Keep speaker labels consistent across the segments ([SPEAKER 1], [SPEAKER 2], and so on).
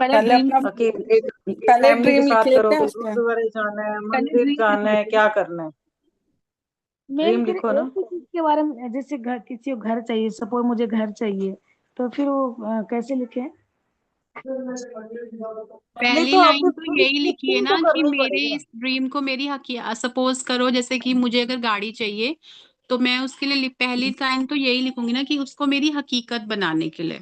[SPEAKER 1] पहले
[SPEAKER 2] पहले
[SPEAKER 1] ड्रीम
[SPEAKER 2] अपना
[SPEAKER 3] अकेले
[SPEAKER 2] पहले
[SPEAKER 3] फैमिली के
[SPEAKER 2] ड्रीम लिख
[SPEAKER 3] साथ
[SPEAKER 2] लेते हैं
[SPEAKER 3] करोगे,
[SPEAKER 2] उसमें।
[SPEAKER 3] गुरुद्वारे जाना है,
[SPEAKER 1] पहले
[SPEAKER 3] मंदिर
[SPEAKER 1] ड्रीम लिख
[SPEAKER 3] जाना है,
[SPEAKER 1] लेते हैं।
[SPEAKER 3] क्या करना है?
[SPEAKER 1] मेन
[SPEAKER 3] ड्रीम
[SPEAKER 1] फिर
[SPEAKER 3] लिखो
[SPEAKER 1] एक
[SPEAKER 3] ना।
[SPEAKER 1] ही चीज के बारे में, जैसे घर, किसी को घर चाहिए, सपोज मुझे घर चाहिए, तो फिर वो कैसे लिखे?
[SPEAKER 3] ये
[SPEAKER 4] पहली
[SPEAKER 3] तो आपको
[SPEAKER 4] लाइन तो
[SPEAKER 3] थोड़ी
[SPEAKER 4] यही लिखी है
[SPEAKER 3] स्किपिंग
[SPEAKER 4] ना
[SPEAKER 3] तो
[SPEAKER 4] कि
[SPEAKER 3] करनी
[SPEAKER 4] मेरे
[SPEAKER 3] पड़ेगी ना।
[SPEAKER 4] इस ड्रीम को मेरी सपोज करो, जैसे कि मुझे अगर गाड़ी चाहिए, तो मैं उसके लिए पहली लाइन तो यही लिखूंगी ना कि उसको मेरी हकीकत बनाने के लिए।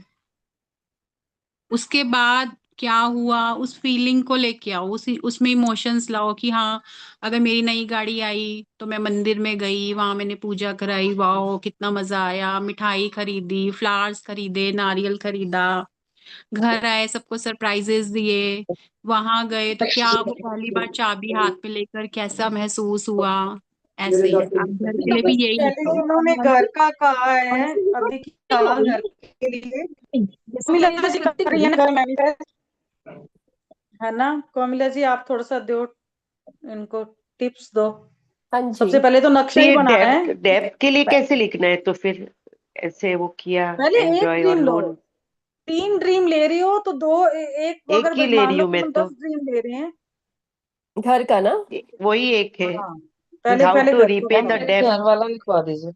[SPEAKER 4] उसके बाद क्या हुआ, उस फीलिंग को लेके आओ, उसी उसमें इमोशंस लाओ कि हाँ, अगर मेरी नई गाड़ी आई तो मैं मंदिर में गई, वहां मैंने पूजा कराई, वाह कितना मजा आया, मिठाई खरीदी, फ्लावर्स खरीदे, नारियल खरीदा, घर आए सबको सरप्राइजेस दिए, वहां गए तो क्या वो पहली बार चाबी हाथ में लेकर कैसा महसूस हुआ। ऐसे ही आप घर के
[SPEAKER 3] तो
[SPEAKER 4] लिए भी
[SPEAKER 3] बस
[SPEAKER 4] यही
[SPEAKER 3] पहले
[SPEAKER 4] लिखो।
[SPEAKER 3] उन्होंने घर का कहा है, अभी कहा घर के लिए।
[SPEAKER 1] जैसे कि ये
[SPEAKER 3] कोमिला
[SPEAKER 1] जो
[SPEAKER 3] जी कर
[SPEAKER 1] स्क्रिप्टिंग
[SPEAKER 3] रही है
[SPEAKER 1] होगी,
[SPEAKER 3] ना घर में भी, है ना? कोमिला जी आप थोड़ा सा दो, इनको टिप्स दो।
[SPEAKER 2] हाँ जी।
[SPEAKER 3] सबसे पहले तो
[SPEAKER 5] तो
[SPEAKER 3] नक्शा ही
[SPEAKER 5] ये
[SPEAKER 3] बनाना है।
[SPEAKER 5] डेप्थ डेप्थ के लिए कैसे लिखना है तो फिर? ऐसे वो किया,
[SPEAKER 3] पहले एक
[SPEAKER 5] एंजॉय और
[SPEAKER 3] ड्रीम लो।
[SPEAKER 5] लोन।
[SPEAKER 3] 3 ड्रीम ले रही हो तो दो, एक
[SPEAKER 5] एक
[SPEAKER 3] अगर
[SPEAKER 5] ही ले
[SPEAKER 3] मान
[SPEAKER 5] रही
[SPEAKER 3] लो
[SPEAKER 5] हूँ मैं
[SPEAKER 3] तुम
[SPEAKER 5] तो।
[SPEAKER 3] 10 ड्रीम ले रहे हैं।
[SPEAKER 2] घर का ना?
[SPEAKER 5] वही एक है।
[SPEAKER 3] हाँ, पहले
[SPEAKER 5] हाउ
[SPEAKER 3] पहले
[SPEAKER 5] टू
[SPEAKER 3] घर को
[SPEAKER 5] रिपे द
[SPEAKER 3] बताओ।
[SPEAKER 5] डेप्थ।
[SPEAKER 3] घर वाला लिखवा दीजिए।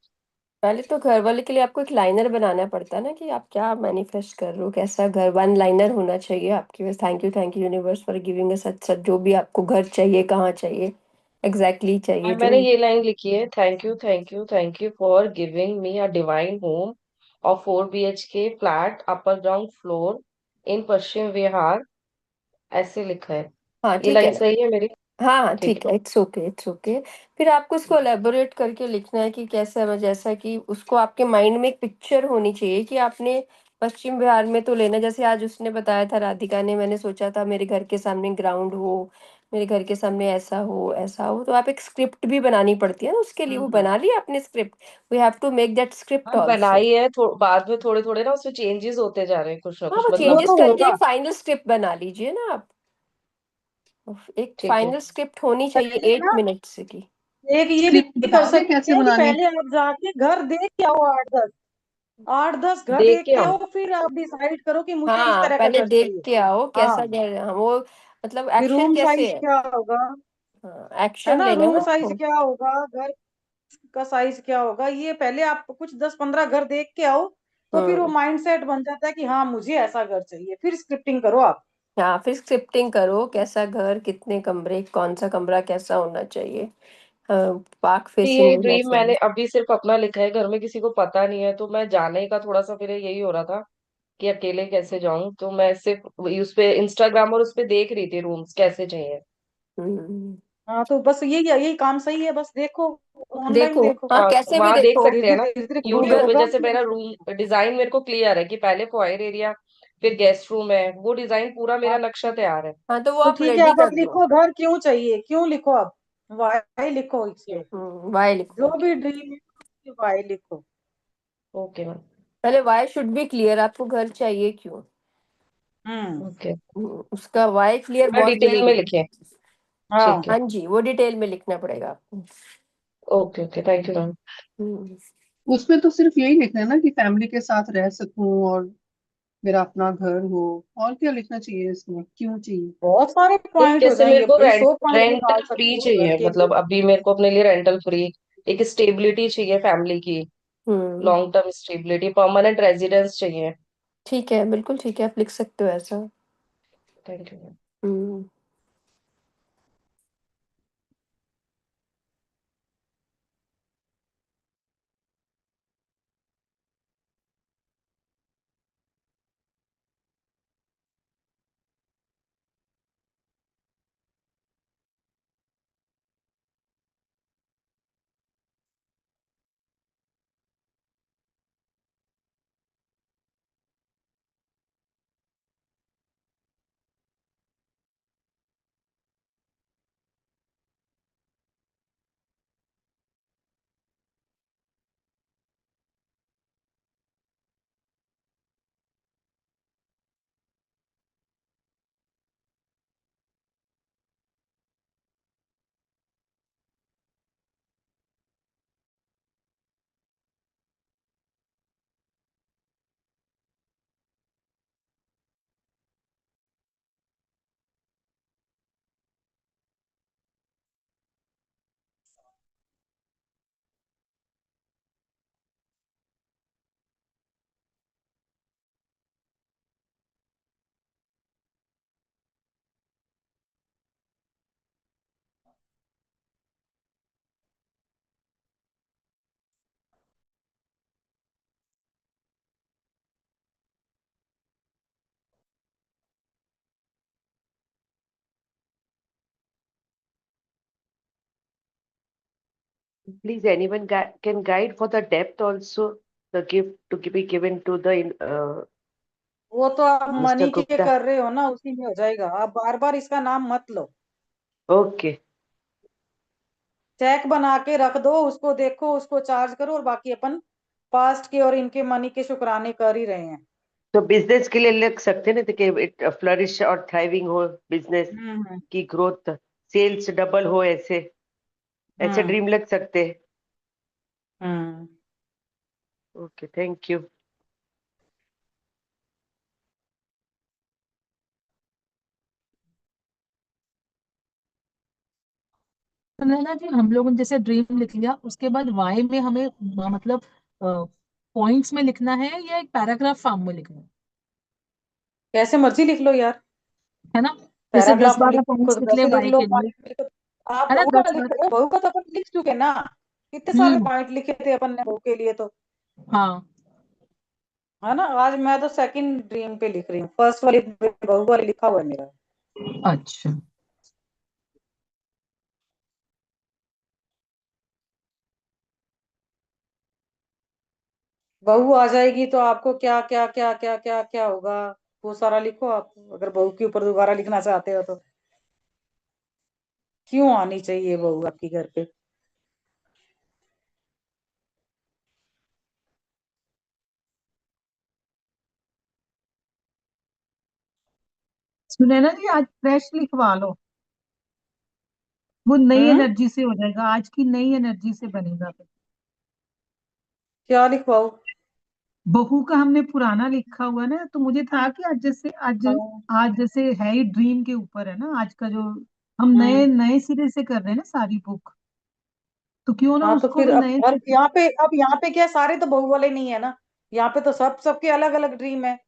[SPEAKER 2] पहले तो घर वाले के लिए आपको एक लाइनर बनाना पड़ता है ना, कि आप क्या मैनिफेस्ट कर रहे हो, कैसा घर, वन लाइनर होना चाहिए आपके पास। Thank you universe for giving us such such, जो भी आपको घर चाहिए, कहाँ चाहिए, एग्जैक्टली चाहिए जो।
[SPEAKER 6] मैंने ये लाइन लिखी है, thank you for giving me a divine home of 4 BHK flat upper ground floor in Paschim Vihar. ऐसे लिखा है।
[SPEAKER 2] हाँ
[SPEAKER 6] ये
[SPEAKER 2] ठीक है।
[SPEAKER 6] लाइन सही है मेरी?
[SPEAKER 2] हाँ हाँ
[SPEAKER 6] ठीक
[SPEAKER 2] ठीक है, इट्स ओके इट्स ओके। फिर आपको इसको एलेबोरेट करके लिखना है कि कैसा है, जैसा कि उसको आपके माइंड में एक पिक्चर होनी चाहिए कि आपने पश्चिम बिहार में तो लेना, जैसे आज उसने बताया था राधिका ने, मैंने सोचा था मेरे घर के सामने ग्राउंड हो, मेरे घर के सामने ऐसा हो ऐसा हो, तो आप एक स्क्रिप्ट भी बनानी पड़ती है ना उसके लिए। वो
[SPEAKER 3] हम्म।
[SPEAKER 2] बना लिया आपने script? We have to make that script
[SPEAKER 6] हाँ
[SPEAKER 2] ऑल्सो।
[SPEAKER 6] बनाई है, बाद में थोड़े थोड़े ना उसमें चेंजेस होते जा रहे हैं, कुछ ना
[SPEAKER 2] हाँ,
[SPEAKER 6] कुछ
[SPEAKER 2] वो
[SPEAKER 6] मतलब।
[SPEAKER 3] वो
[SPEAKER 2] चेंजेस
[SPEAKER 3] तो
[SPEAKER 2] करके
[SPEAKER 3] होगा।
[SPEAKER 2] एक फाइनल स्क्रिप्ट बना लीजिए ना आप। एक
[SPEAKER 6] ठीक है।
[SPEAKER 2] फाइनल स्क्रिप्ट होनी चाहिए
[SPEAKER 3] पहले ना
[SPEAKER 2] 8 मिनट्स की।
[SPEAKER 3] एक ये भी
[SPEAKER 7] स्क्रिप्ट
[SPEAKER 3] कर
[SPEAKER 7] बताओगे
[SPEAKER 3] सकते
[SPEAKER 7] कैसे
[SPEAKER 3] हैं कि
[SPEAKER 7] बनानी?
[SPEAKER 3] पहले आप जाके घर देख के आओ, 8-10, 8-10 घर
[SPEAKER 6] देख
[SPEAKER 3] देख
[SPEAKER 6] के
[SPEAKER 3] के
[SPEAKER 6] आओ।
[SPEAKER 3] आओ, फिर आप डिसाइड करो कि मुझे इस
[SPEAKER 2] हाँ,
[SPEAKER 3] तरह का
[SPEAKER 2] पहले
[SPEAKER 3] घर
[SPEAKER 2] देख
[SPEAKER 3] चाहिए।
[SPEAKER 2] के आओ कैसा
[SPEAKER 3] हाँ,
[SPEAKER 2] घर, हाँ वो, मतलब
[SPEAKER 3] फिर
[SPEAKER 2] एक्शन
[SPEAKER 3] रूम
[SPEAKER 2] कैसे
[SPEAKER 3] साइज
[SPEAKER 2] है।
[SPEAKER 3] क्या होगा,
[SPEAKER 2] हाँ,
[SPEAKER 3] है
[SPEAKER 2] एक्शन
[SPEAKER 3] ना?
[SPEAKER 2] लेना है
[SPEAKER 3] रूम
[SPEAKER 2] ना
[SPEAKER 3] साइज
[SPEAKER 2] आपको।
[SPEAKER 3] क्या होगा, घर का साइज क्या होगा, ये पहले आप कुछ 10-15 घर देख के आओ। तो फिर वो
[SPEAKER 2] हम्म।
[SPEAKER 3] माइंड सेट बन जाता है कि हाँ मुझे ऐसा घर चाहिए, फिर स्क्रिप्टिंग करो आप।
[SPEAKER 2] हाँ, फिर स्क्रिप्टिंग करो, कैसा घर, कितने कमरे, कौन सा कमरा कैसा होना चाहिए, पार्क फेसिंग
[SPEAKER 6] ये
[SPEAKER 2] होना
[SPEAKER 6] ड्रीम
[SPEAKER 2] चाहिए।
[SPEAKER 6] मैंने अभी सिर्फ अपना लिखा है, घर में किसी को पता नहीं है, तो मैं जाने का थोड़ा सा फिर यही हो रहा था कि अकेले कैसे जाऊं, तो मैं सिर्फ उस पे इंस्टाग्राम और उस पे देख रही थी रूम्स कैसे चाहिए।
[SPEAKER 2] हम्म।
[SPEAKER 3] हाँ, तो बस यही काम सही है, बस देखो, ऑनलाइन
[SPEAKER 2] देखो,
[SPEAKER 3] देखो।
[SPEAKER 2] हाँ
[SPEAKER 6] हाँ
[SPEAKER 2] कैसे भी
[SPEAKER 6] वहां देख
[SPEAKER 2] देखो।
[SPEAKER 6] सकते हैं
[SPEAKER 3] धीरे
[SPEAKER 6] ना।
[SPEAKER 3] धीरे क्लियर
[SPEAKER 6] यूट्यूब
[SPEAKER 2] गूगल।
[SPEAKER 6] पे
[SPEAKER 3] होगा।
[SPEAKER 6] जैसे मेरा रूम डिजाइन मेरे को क्लियर है कि पहले फॉयर एरिया, फिर गेस्ट रूम है, वो डिजाइन पूरा मेरा नक्शा तैयार है।
[SPEAKER 2] हाँ, तो वो
[SPEAKER 3] तो
[SPEAKER 2] आप
[SPEAKER 3] ठीक है,
[SPEAKER 2] रेडी
[SPEAKER 3] आप
[SPEAKER 2] कर
[SPEAKER 3] अब
[SPEAKER 2] दो।
[SPEAKER 3] लिखो घर क्यों चाहिए, क्यों लिखो अब। वाई लिखो इसमें।
[SPEAKER 2] वाई लिखो।
[SPEAKER 3] जो भी ड्रीम है उसकी वाई लिखो।
[SPEAKER 6] Okay ma'am.
[SPEAKER 2] पहले वाई शुड बी क्लियर, आपको घर चाहिए क्यों।
[SPEAKER 3] हम्म।
[SPEAKER 6] ओके।
[SPEAKER 2] उसका वाई क्लियर
[SPEAKER 6] पूरा
[SPEAKER 2] बहुत
[SPEAKER 6] डिटेल में
[SPEAKER 2] जरूरी है।
[SPEAKER 6] लिखे। ठीक
[SPEAKER 3] हाँ।
[SPEAKER 6] है।
[SPEAKER 2] हाँ जी, वो डिटेल में लिखना पड़ेगा आपको।
[SPEAKER 6] Okay okay, thank you ma'am.
[SPEAKER 2] Hmm.
[SPEAKER 7] उसमें तो सिर्फ यही लिखना है ना कि फैमिली के साथ रह सकूं और मेरा अपना घर हो। और क्या लिखना चाहिए इसमें, क्यों चाहिए?
[SPEAKER 3] बहुत सारे
[SPEAKER 6] नहीं
[SPEAKER 3] पॉइंट हो
[SPEAKER 6] जैसे मेरे
[SPEAKER 3] जाएंगे
[SPEAKER 6] को
[SPEAKER 3] भाई, 100 पॉइंट भी डाल
[SPEAKER 6] रेंटल फ्री
[SPEAKER 3] सकते हो घर
[SPEAKER 6] चाहिए,
[SPEAKER 3] के लिए।
[SPEAKER 6] मतलब अभी मेरे को अपने लिए रेंटल फ्री, एक स्टेबिलिटी चाहिए फैमिली की,
[SPEAKER 2] hmm.
[SPEAKER 6] Long term stability, permanent residence चाहिए।
[SPEAKER 2] ठीक है, बिल्कुल ठीक है, आप लिख सकते हो ऐसा।
[SPEAKER 6] Thank you.
[SPEAKER 2] Hmm.
[SPEAKER 5] Please, anyone can guide for the depth also, the gift to be given to the
[SPEAKER 3] वो तो आप
[SPEAKER 5] Mr.
[SPEAKER 3] मनी के
[SPEAKER 5] Gupta.
[SPEAKER 3] कर रहे हो ना, उसी में हो जाएगा। आप बार बार इसका नाम मत लो।
[SPEAKER 5] Okay.
[SPEAKER 3] चेक बना के रख दो, उसको देखो, उसको चार्ज करो, और बाकी अपन पास्ट के और इनके मनी के शुक्राने कर ही रहे हैं।
[SPEAKER 5] तो बिजनेस के लिए लिख सकते हैं ना, तो कि फ्लरिश और थ्राइविंग हो बिजनेस
[SPEAKER 3] हम्म
[SPEAKER 5] की ग्रोथ, सेल्स डबल हो, ऐसे ऐसे
[SPEAKER 3] हम्म
[SPEAKER 5] ड्रीम लग सकते हैं।
[SPEAKER 3] हम्म।
[SPEAKER 5] Okay, thank you.
[SPEAKER 8] तो नैना जी, हम लोगों ने जैसे ड्रीम लिख लिया, उसके बाद वाई में हमें मतलब पॉइंट्स में लिखना है या एक पैराग्राफ फॉर्म में लिखना
[SPEAKER 3] कैसे मर्जी लिख लो यार,
[SPEAKER 8] है ना? जैसे दस
[SPEAKER 3] पैराग्राफ में
[SPEAKER 8] बारह
[SPEAKER 3] लिखो
[SPEAKER 8] पॉइंट्स
[SPEAKER 3] तो
[SPEAKER 8] लिख ले
[SPEAKER 3] वैसे लिख
[SPEAKER 8] वाई
[SPEAKER 3] लो,
[SPEAKER 8] के लिए।
[SPEAKER 3] पॉइंट लिखो। आप
[SPEAKER 8] है ना,
[SPEAKER 3] बहू का
[SPEAKER 8] दस
[SPEAKER 3] लिख
[SPEAKER 8] बारह।
[SPEAKER 3] रहे हो, बहू का तो अपन लिख चुके ना, कितने सारे
[SPEAKER 8] हम्म।
[SPEAKER 3] पॉइंट लिखे थे अपन ने बहू के लिए तो।
[SPEAKER 8] हाँ।
[SPEAKER 3] है ना, आज मैं तो सेकंड ड्रीम पे लिख रही हूँ, फर्स्ट वाली बहू वाली लिखा हुआ है मेरा।
[SPEAKER 8] अच्छा।
[SPEAKER 3] बहू आ जाएगी तो आपको क्या क्या क्या क्या क्या क्या होगा, वो सारा लिखो आप, अगर बहू के ऊपर दोबारा लिखना चाहते हो तो। क्यों आनी चाहिए बहू आपके घर पे?
[SPEAKER 8] सुनैना जी, आज फ्रेश लिखवा लो, वो नई
[SPEAKER 3] हम्म।
[SPEAKER 8] एनर्जी से हो जाएगा, आज की नई एनर्जी से बनेगा फिर।
[SPEAKER 3] क्या लिखवाओ?
[SPEAKER 8] बहू का हमने पुराना लिखा हुआ है ना, तो मुझे था कि आज जैसे आज
[SPEAKER 3] हाँ।
[SPEAKER 8] आज जैसे है ही ड्रीम के ऊपर है ना आज का, जो हम नए
[SPEAKER 3] हम्म।
[SPEAKER 8] नए सिरे से कर रहे हैं ना सारी बुक, तो क्यों ना
[SPEAKER 3] हाँ तो
[SPEAKER 8] उसको
[SPEAKER 3] फिर
[SPEAKER 8] भी
[SPEAKER 3] अब
[SPEAKER 8] नए
[SPEAKER 3] और
[SPEAKER 8] सिरे।
[SPEAKER 3] यहाँ पे क्या, सारे तो बहू वाले नहीं है ना, यहाँ पे तो सबके अलग अलग ड्रीम है।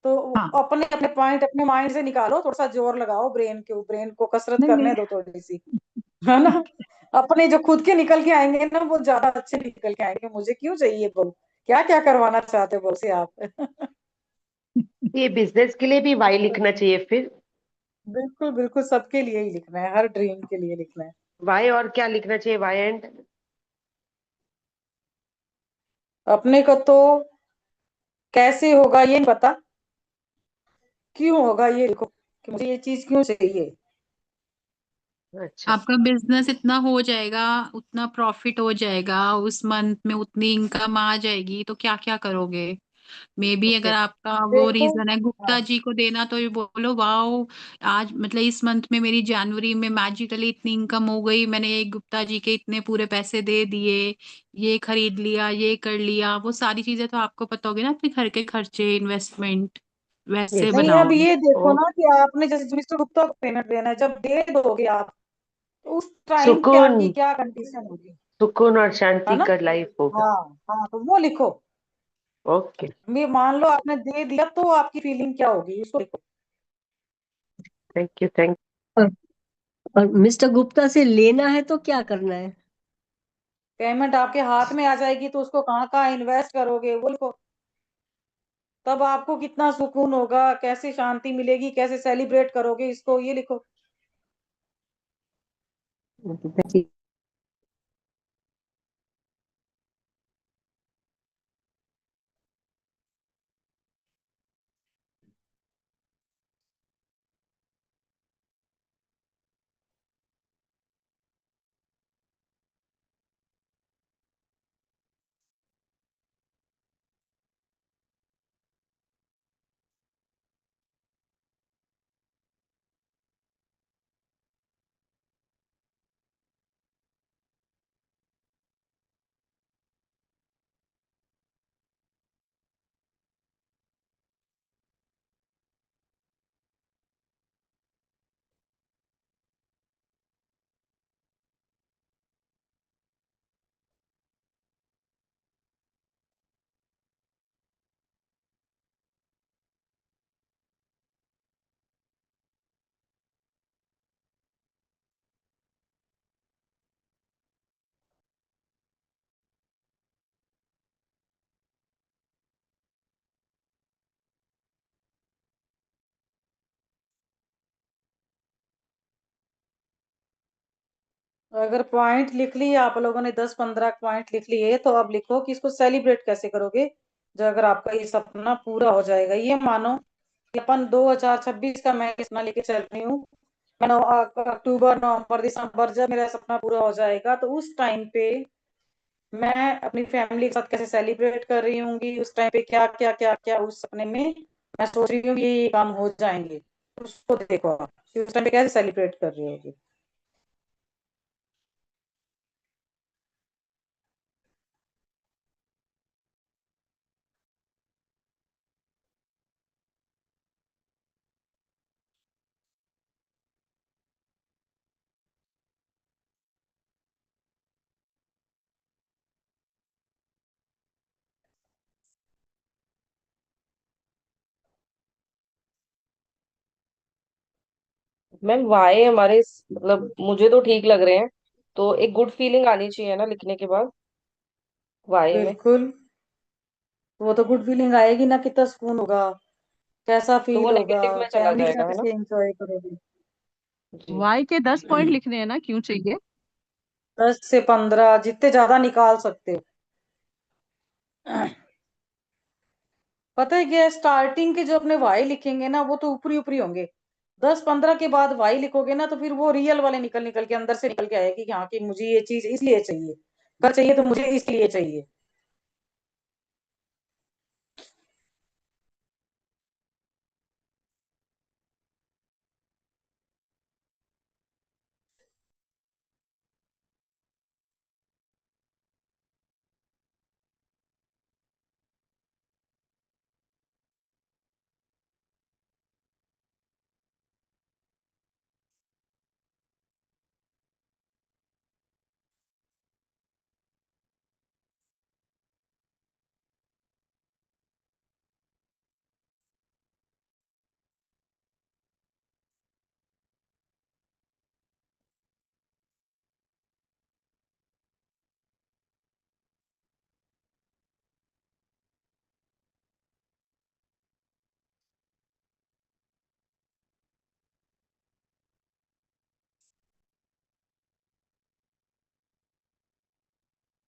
[SPEAKER 3] तो
[SPEAKER 8] हाँ।
[SPEAKER 3] अपने अपने पॉइंट अपने माइंड से निकालो, थोड़ा सा जोर लगाओ ब्रेन के, ब्रेन को कसरत
[SPEAKER 8] नहीं नहीं।
[SPEAKER 3] करने दो थोड़ी सी। है ना, अपने जो खुद के निकल के आएंगे ना, वो ज्यादा अच्छे निकल के आएंगे। मुझे क्यों चाहिए बहू? क्या क्या करवाना चाहते हो बहू से आप?
[SPEAKER 5] ये बिजनेस के लिए भी वाई लिखना चाहिए फिर।
[SPEAKER 3] बिल्कुल बिल्कुल, सबके लिए ही लिखना है, हर ड्रीम के लिए लिखना है।
[SPEAKER 5] वाई और क्या लिखना चाहिए, वाई एंड?
[SPEAKER 3] अपने को तो कैसे होगा ये नहीं पता, क्यों होगा ये लिखो, कि मुझे ये चीज क्यों चाहिए।
[SPEAKER 5] अच्छा।
[SPEAKER 4] आपका बिजनेस इतना हो जाएगा, उतना प्रॉफिट हो जाएगा, उस मंथ में उतनी इनकम आ जाएगी, तो क्या क्या करोगे? May be
[SPEAKER 5] okay.
[SPEAKER 4] अगर आपका वो
[SPEAKER 3] देखो।
[SPEAKER 4] रीजन है गुप्ता
[SPEAKER 3] हाँ
[SPEAKER 4] जी को देना, तो ये बोलो वाओ, आज मतलब इस मंथ में मेरी जनवरी में मैजिकली इतनी इनकम हो गई, मैंने एक गुप्ता जी के इतने पूरे पैसे दे दिए, ये खरीद लिया, ये कर लिया, वो सारी चीजें तो आपको पता होगी ना, अपने घर के खर्चे, इन्वेस्टमेंट, वैसे
[SPEAKER 5] यस।
[SPEAKER 3] नहीं, अब
[SPEAKER 4] बनाओ।
[SPEAKER 3] ये देखो
[SPEAKER 5] ओ,
[SPEAKER 3] ना कि आपने जैसे मिस्टर गुप्ता को पेमेंट देना है, जब दे दोगे आप, तो उस टाइम क्या
[SPEAKER 5] सुकून,
[SPEAKER 3] की क्या कंडीशन होगी।
[SPEAKER 5] सुकून और
[SPEAKER 3] है
[SPEAKER 5] शांति
[SPEAKER 3] ना।
[SPEAKER 5] का लाइफ होगा।
[SPEAKER 3] हाँ हाँ, तो वो लिखो।
[SPEAKER 5] ओके।
[SPEAKER 3] मैं मान लो आपने दे दिया तो आपकी फीलिंग क्या होगी, उसको लिखो।
[SPEAKER 5] Thank you, thank.
[SPEAKER 9] और, और मिस्टर गुप्ता से लेना है तो क्या करना है?
[SPEAKER 3] पेमेंट आपके हाथ में आ जाएगी तो उसको कहाँ कहाँ इन्वेस्ट करोगे वो लिखो। तब आपको कितना सुकून होगा, कैसे शांति मिलेगी, कैसे सेलिब्रेट करोगे इसको, ये लिखो।
[SPEAKER 9] जी।
[SPEAKER 3] अगर पॉइंट लिख लिए आप लोगों ने, 10-15 पॉइंट लिख लिए, तो अब लिखो कि इसको सेलिब्रेट कैसे करोगे। जो अगर आपका ये सपना पूरा हो जाएगा, ये मानो कि अपन 2026 का मैं सपना लेके चल रही हूँ। मैं अक्टूबर, नवंबर, दिसंबर, जब मेरा सपना पूरा हो जाएगा, तो उस टाइम पे मैं अपनी फैमिली के साथ कैसे सेलिब्रेट कर रही होंगी, उस टाइम पे क्या क्या क्या क्या उस सपने में मैं सोच रही हूँ ये काम हो जाएंगे। उसको देखो आप कि उस टाइम पे कैसे सेलिब्रेट कर रही होगी।
[SPEAKER 6] मैम वाई हमारे मतलब मुझे तो ठीक लग रहे हैं। तो एक गुड फीलिंग आनी चाहिए ना लिखने के बाद वाई में।
[SPEAKER 3] बिल्कुल, वो तो गुड फीलिंग आएगी ना, कितना सुकून होगा, कैसा
[SPEAKER 6] तो वो
[SPEAKER 3] फील होगा,
[SPEAKER 6] नेगेटिव में चला
[SPEAKER 3] फैमिली के साथ
[SPEAKER 6] जाएगा है ना।
[SPEAKER 3] कैसे एंजॉय करोगे।
[SPEAKER 6] जी।
[SPEAKER 8] वाई के 10 पॉइंट लिखने हैं ना, क्यों चाहिए?
[SPEAKER 3] 10 से 15, जितने ज्यादा निकाल सकते हो। पता है क्या, स्टार्टिंग के जो अपने वाई लिखेंगे ना, वो तो ऊपरी ऊपरी होंगे। 10-15 के बाद वाई लिखोगे ना, तो फिर वो रियल वाले निकल निकल के अंदर से निकल के आएगी कि हाँ, कि मुझे ये चीज इसलिए चाहिए, घर चाहिए तो मुझे इसलिए चाहिए।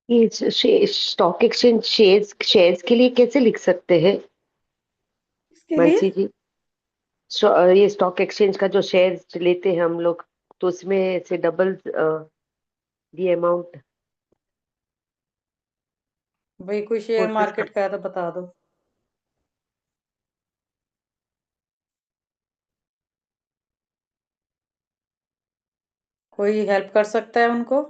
[SPEAKER 5] ये स्टॉक एक्सचेंज शेयर्स शेयर्स के लिए कैसे लिख सकते हैं
[SPEAKER 3] इसके लिए
[SPEAKER 5] मानसी जी? ये स्टॉक एक्सचेंज का जो शेयर लेते हैं हम लोग, तो उसमें से डबल दी अमाउंट
[SPEAKER 3] भाई कोई शेयर
[SPEAKER 5] प्रोसेस कर।
[SPEAKER 3] मार्केट का है तो बता दो। कोई हेल्प कर सकता है उनको?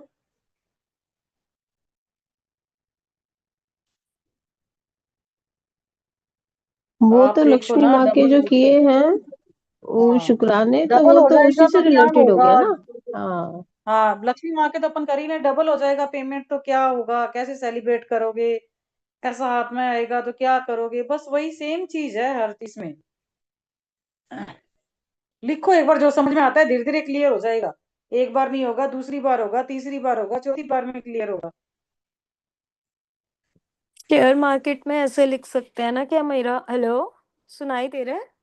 [SPEAKER 10] वो
[SPEAKER 3] आप
[SPEAKER 10] तो
[SPEAKER 3] देखो
[SPEAKER 10] लक्ष्मी
[SPEAKER 3] ना,
[SPEAKER 10] माँ के
[SPEAKER 3] डबल
[SPEAKER 10] जो
[SPEAKER 3] लिखो।
[SPEAKER 10] किए हैं वो
[SPEAKER 3] हाँ,
[SPEAKER 10] शुक्राने, तो
[SPEAKER 3] डबल
[SPEAKER 10] वो
[SPEAKER 3] हो
[SPEAKER 10] तो
[SPEAKER 3] जाएगा
[SPEAKER 10] उसी से
[SPEAKER 3] तो क्या
[SPEAKER 10] रिलेटेड हो
[SPEAKER 3] होगा।
[SPEAKER 10] गया ना। हाँ।
[SPEAKER 3] हाँ, लक्ष्मी माँ के तो अपन कर ही रहे, डबल हो जाएगा पेमेंट तो क्या होगा, कैसे सेलिब्रेट करोगे, ऐसा हाथ में आएगा तो क्या करोगे, बस वही सेम चीज है हर चीज में। लिखो एक बार, जो समझ में आता है धीरे धीरे क्लियर हो जाएगा। एक बार नहीं होगा, दूसरी बार होगा, तीसरी बार होगा, चौथी बार में क्लियर होगा।
[SPEAKER 2] शेयर मार्केट में ऐसे लिख सकते हैं ना, क्या मेरा हेलो सुनाई दे रहा है?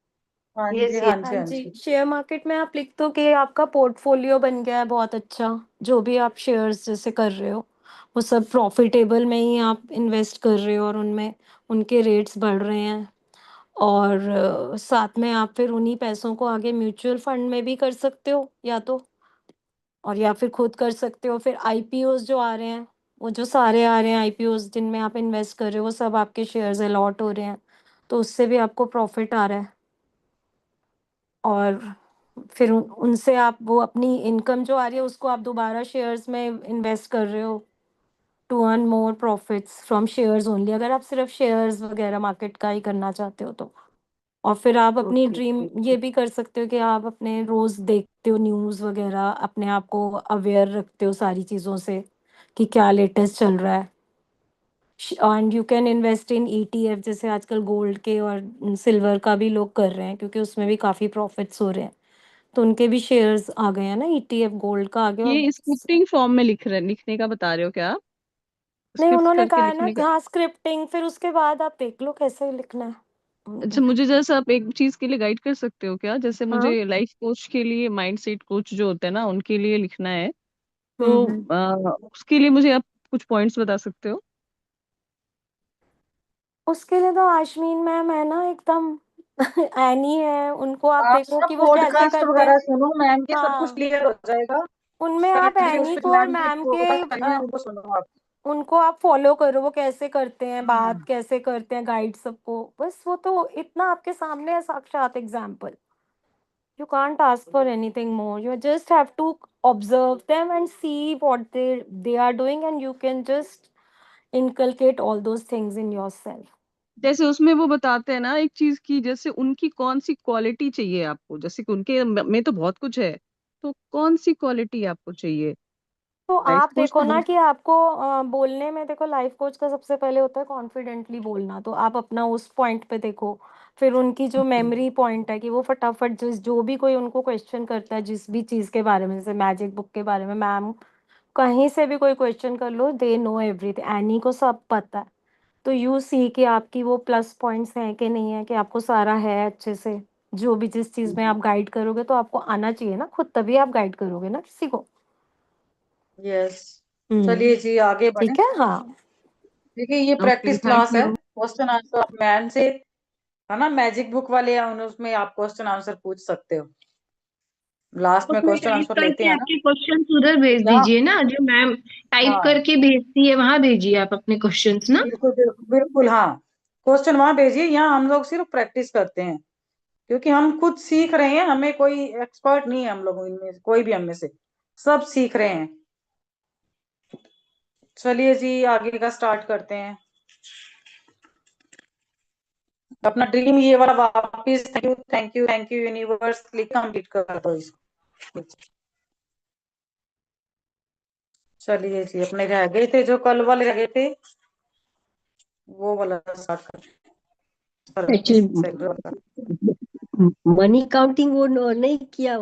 [SPEAKER 3] हाँ जी,
[SPEAKER 5] यस
[SPEAKER 3] हाँ
[SPEAKER 5] यस।
[SPEAKER 2] हाँ
[SPEAKER 3] जी, हाँ
[SPEAKER 2] जी,
[SPEAKER 3] जी।
[SPEAKER 2] शेयर मार्केट में आप लिख दो कि आपका पोर्टफोलियो बन गया है बहुत अच्छा। जो भी आप शेयर्स जैसे कर रहे हो, वो सब प्रॉफिटेबल में ही आप इन्वेस्ट कर रहे हो और उनमें उनके रेट्स बढ़ रहे हैं। और साथ में आप फिर उन्हीं पैसों को आगे म्यूचुअल फंड में भी कर सकते हो या तो, और या फिर खुद कर सकते हो। फिर आईपीओज़ जो आ रहे हैं, वो जो सारे आ रहे हैं आईपीओज़ जिनमें आप इन्वेस्ट कर रहे हो, वो सब आपके शेयर्स अलॉट हो रहे हैं, तो उससे भी आपको प्रॉफिट आ रहा है। और फिर उनसे आप वो अपनी इनकम जो आ रही है उसको आप दोबारा शेयर्स में इन्वेस्ट कर रहे हो to earn more profits from shares only, अगर आप सिर्फ शेयर्स वगैरह मार्केट का ही करना चाहते हो तो। और फिर आप अपनी
[SPEAKER 5] ओके
[SPEAKER 2] ड्रीम
[SPEAKER 5] ओके।
[SPEAKER 2] ये भी कर सकते हो कि आप अपने रोज़ देखते हो न्यूज़ वगैरह, अपने आप को अवेयर रखते हो सारी चीज़ों से कि क्या लेटेस्ट चल रहा है। And you can invest in ETF, जैसे आजकल गोल्ड के और सिल्वर का भी लोग कर रहे हैं क्योंकि उसमें भी काफ़ी प्रॉफिट्स हो रहे हैं, तो उनके भी शेयर्स आ गए हैं ना, ईटीएफ गोल्ड का आ गया। और
[SPEAKER 8] ये स्क्रिप्टिंग फॉर्म में लिखने का बता रहे हो क्या आप?
[SPEAKER 2] नहीं,
[SPEAKER 8] स्क्रिप्ट
[SPEAKER 2] उन्होंने
[SPEAKER 8] करके
[SPEAKER 2] कहा है ना,
[SPEAKER 8] लिखने का।
[SPEAKER 2] हाँ स्क्रिप्टिंग, फिर उसके बाद आप देख लो कैसे लिखना है।
[SPEAKER 8] अच्छा, मुझे जैसा आप एक चीज के लिए गाइड कर सकते हो क्या? जैसे
[SPEAKER 2] हाँ।
[SPEAKER 8] मुझे लाइफ कोच के लिए, माइंडसेट कोच जो होता है ना, उनके लिए लिखना है।
[SPEAKER 10] तो
[SPEAKER 2] हम्म।
[SPEAKER 10] उसके लिए मुझे आप कुछ पॉइंट्स बता सकते हो?
[SPEAKER 2] उसके लिए तो आशमीन मैम है ना एकदम एनी है, उनको आप
[SPEAKER 3] आप
[SPEAKER 2] देखो
[SPEAKER 3] सब
[SPEAKER 2] कि वो कैसे
[SPEAKER 3] पॉडकास्ट
[SPEAKER 2] करते हैं।
[SPEAKER 3] वगैरह सुनो, मैम के सब कुछ
[SPEAKER 2] हाँ,
[SPEAKER 3] क्लियर हो जाएगा।
[SPEAKER 2] उनमें आप
[SPEAKER 3] करेक्टली उस
[SPEAKER 2] एनी
[SPEAKER 3] पे
[SPEAKER 2] को और
[SPEAKER 3] मैम के
[SPEAKER 2] मैम के
[SPEAKER 3] पॉडकास्ट आई है, उनको सुनो आप।
[SPEAKER 2] उनको आप फॉलो करो, वो कैसे करते हैं, बात
[SPEAKER 3] हम्म।
[SPEAKER 2] कैसे करते हैं, गाइड सबको, बस वो तो इतना आपके सामने है साक्षात example. You can't ask for anything more. You just have to observe them and see what they are doing, and you can just inculcate all those things in yourself.
[SPEAKER 10] जैसे उसमें वो बताते हैं ना एक चीज की, जैसे उनकी कौन सी क्वालिटी चाहिए आपको, जैसे कि उनके में तो बहुत कुछ है, तो कौन सी क्वालिटी आपको चाहिए?
[SPEAKER 2] तो
[SPEAKER 10] लाइफ
[SPEAKER 2] आप
[SPEAKER 10] कोच तो
[SPEAKER 2] देखो ना
[SPEAKER 10] बहुत।
[SPEAKER 2] कि आपको बोलने में, देखो लाइफ कोच का सबसे पहले होता है कॉन्फिडेंटली बोलना, तो आप अपना उस पॉइंट पे देखो। फिर उनकी जो मेमोरी पॉइंट है कि वो फटाफट जो भी कोई उनको क्वेश्चन करता है जिस भी चीज़ के बारे में, जैसे मैजिक बुक के बारे में, मैम कहीं से भी कोई क्वेश्चन कर लो, दे नो एवरीथिंग, एनी को सब पता है। तो यू सी कि आपकी वो प्लस पॉइंट्स हैं कि नहीं है, कि आपको सारा है अच्छे से। जो भी जिस चीज़ में आप गाइड करोगे तो आपको आना चाहिए ना खुद, तभी आप गाइड करोगे ना किसी को।
[SPEAKER 3] यस।
[SPEAKER 2] हम्म।
[SPEAKER 3] चलिए जी आगे बढ़े।
[SPEAKER 2] ठीक है, हाँ।
[SPEAKER 3] देखिए ये
[SPEAKER 10] ओके,
[SPEAKER 3] प्रैक्टिस
[SPEAKER 10] थैंक
[SPEAKER 3] क्लास है,
[SPEAKER 10] यू।
[SPEAKER 3] क्वेश्चन आंसर आप मैम से, है ना, मैजिक बुक वाले हैं उसमें आप क्वेश्चन आंसर पूछ सकते हो, लास्ट में
[SPEAKER 11] उसमें
[SPEAKER 3] क्वेश्चन
[SPEAKER 11] टाइप
[SPEAKER 3] आंसर लेते
[SPEAKER 11] करके
[SPEAKER 3] हैं ना।
[SPEAKER 11] आपके क्वेश्चंस उधर भेज
[SPEAKER 3] यहाँ,
[SPEAKER 11] दीजिए ना, जो मैम टाइप
[SPEAKER 3] हाँ
[SPEAKER 11] करके भेजती है वहां भेजिए आप अपने क्वेश्चंस ना।
[SPEAKER 3] बिल्कुल बिल्कुल बिल्कुल, हाँ क्वेश्चन वहां भेजिए, यहाँ हम लोग सिर्फ प्रैक्टिस करते हैं, क्योंकि हम खुद सीख रहे हैं, हमें कोई एक्सपर्ट नहीं है, हम लोग इनमें से कोई भी, हम में से सब सीख रहे हैं। चलिए जी आगे का स्टार्ट करते हैं। अपना ड्रीम ये वाला वापिस, thank you thank you thank you universe लिख कंप्लीट कर दो इसको। चलिए जी, अपने रह गए थे जो कल वाले रह गए थे, वो वाला स्टार्ट
[SPEAKER 9] एक्चुअली
[SPEAKER 3] कर।
[SPEAKER 9] मनी काउंटिंग वो नहीं किया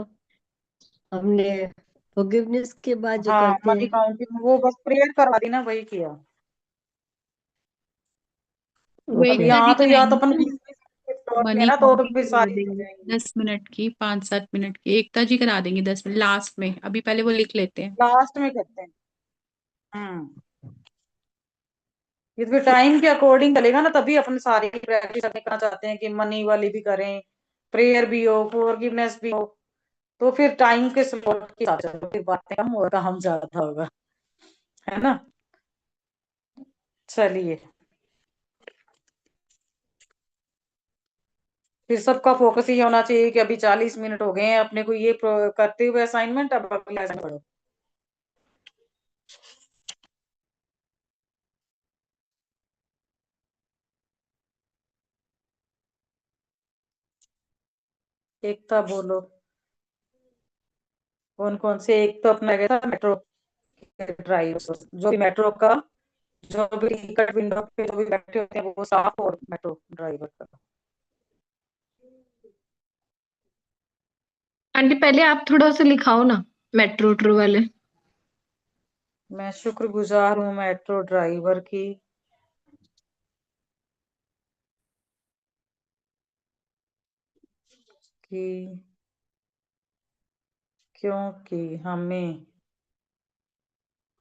[SPEAKER 9] हमने, फॉरगिवनेस के बाद जो
[SPEAKER 3] हाँ
[SPEAKER 9] करते
[SPEAKER 3] मनी
[SPEAKER 9] हैं।
[SPEAKER 3] काउंटिंग वो बस प्रेयर करवा दी ना, वही किया।
[SPEAKER 4] वो
[SPEAKER 3] अब
[SPEAKER 9] ओके।
[SPEAKER 4] एकता जी
[SPEAKER 3] यहाँ तो या तो
[SPEAKER 4] कराएंगी
[SPEAKER 3] अपन
[SPEAKER 4] ना,
[SPEAKER 3] 20 स्लॉट में
[SPEAKER 4] मनी
[SPEAKER 3] ना, तो
[SPEAKER 4] काउंटिंग
[SPEAKER 3] भी
[SPEAKER 4] करा
[SPEAKER 3] सारी हो
[SPEAKER 4] देंगे
[SPEAKER 3] जाएंगी।
[SPEAKER 4] 10 मिनट की, 5-7 मिनट की, एकता जी करा देंगे 10 मिनट लास्ट में, अभी पहले वो लिख लेते हैं।
[SPEAKER 3] लास्ट में करते हैं। हम्म। ये तो टाइम के अकॉर्डिंग चलेगा ना, तभी अपन सारी प्रैक्टिस करना चाहते हैं कि मनी वाली भी करें, प्रेयर भी हो, फॉरगिवनेस भी हो, तो फिर टाइम के स्लॉट के हिसाब से फिर बातें कम होगा, हम ज्यादा होगा, है ना। चलिए फिर सबका फोकस ये होना चाहिए कि अभी 40 मिनट हो गए हैं अपने को ये करते हुए असाइनमेंट, अब अगला assignment पढ़ो। एकता बोलो, कौन कौन से, एक तो अपना गया था मेट्रो ड्राइव, जो भी मेट्रो का, जो भी टिकट विंडो पे जो भी बैठे होते हैं वो साफ, और मेट्रो ड्राइवर का।
[SPEAKER 11] आंटी पहले आप थोड़ा सा लिखाओ ना, मेट्रो ट्रो वाले।
[SPEAKER 3] मैं शुक्रगुजार हूँ मेट्रो ड्राइवर की, कि क्योंकि हमें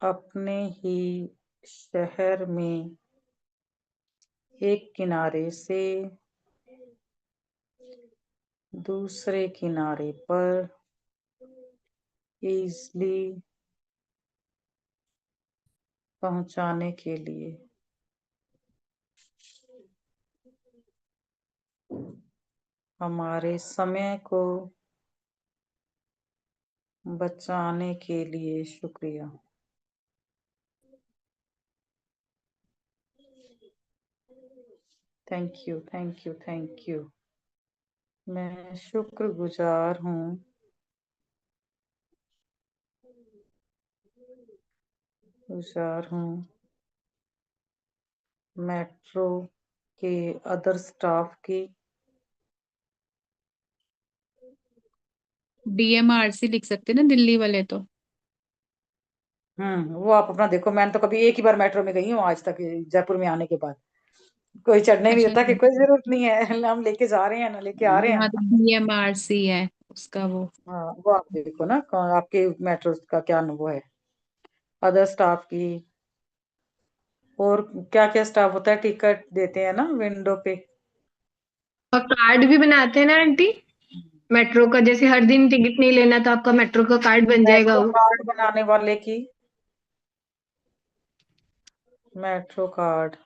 [SPEAKER 3] अपने ही शहर में एक किनारे से दूसरे किनारे पर इजली पहुंचाने के लिए हमारे समय को बचाने के लिए शुक्रिया। Thank you thank you thank you. मैं शुक्रगुजार हूँ मेट्रो के अदर स्टाफ की।
[SPEAKER 4] DMRC लिख सकते हैं ना, दिल्ली वाले तो।
[SPEAKER 3] वो आप अपना देखो, मैंने तो कभी एक ही बार मेट्रो में गई हूँ आज तक, जयपुर में आने के बाद कोई चढ़ने ही नहीं
[SPEAKER 4] अच्छा,
[SPEAKER 3] देता कि कोई जरूरत नहीं है, हम लेके जा रहे हैं ना लेके आ रहे हैं
[SPEAKER 4] यहाँ तो
[SPEAKER 3] ना।
[SPEAKER 4] DMRC है उसका वो।
[SPEAKER 3] हाँ वो आप देखो ना, आपके मेट्रो का क्या वो है। अदर स्टाफ की। और क्या क्या स्टाफ होता है, टिकट देते हैं ना विंडो पे।
[SPEAKER 11] और कार्ड भी बनाते हैं ना आंटी, मेट्रो का, जैसे हर दिन टिकट नहीं लेना तो आपका मेट्रो का कार्ड बन जाएगा
[SPEAKER 3] मेट्रो
[SPEAKER 11] वो।
[SPEAKER 3] कार्ड बनाने वाले की, मेट्रो कार्ड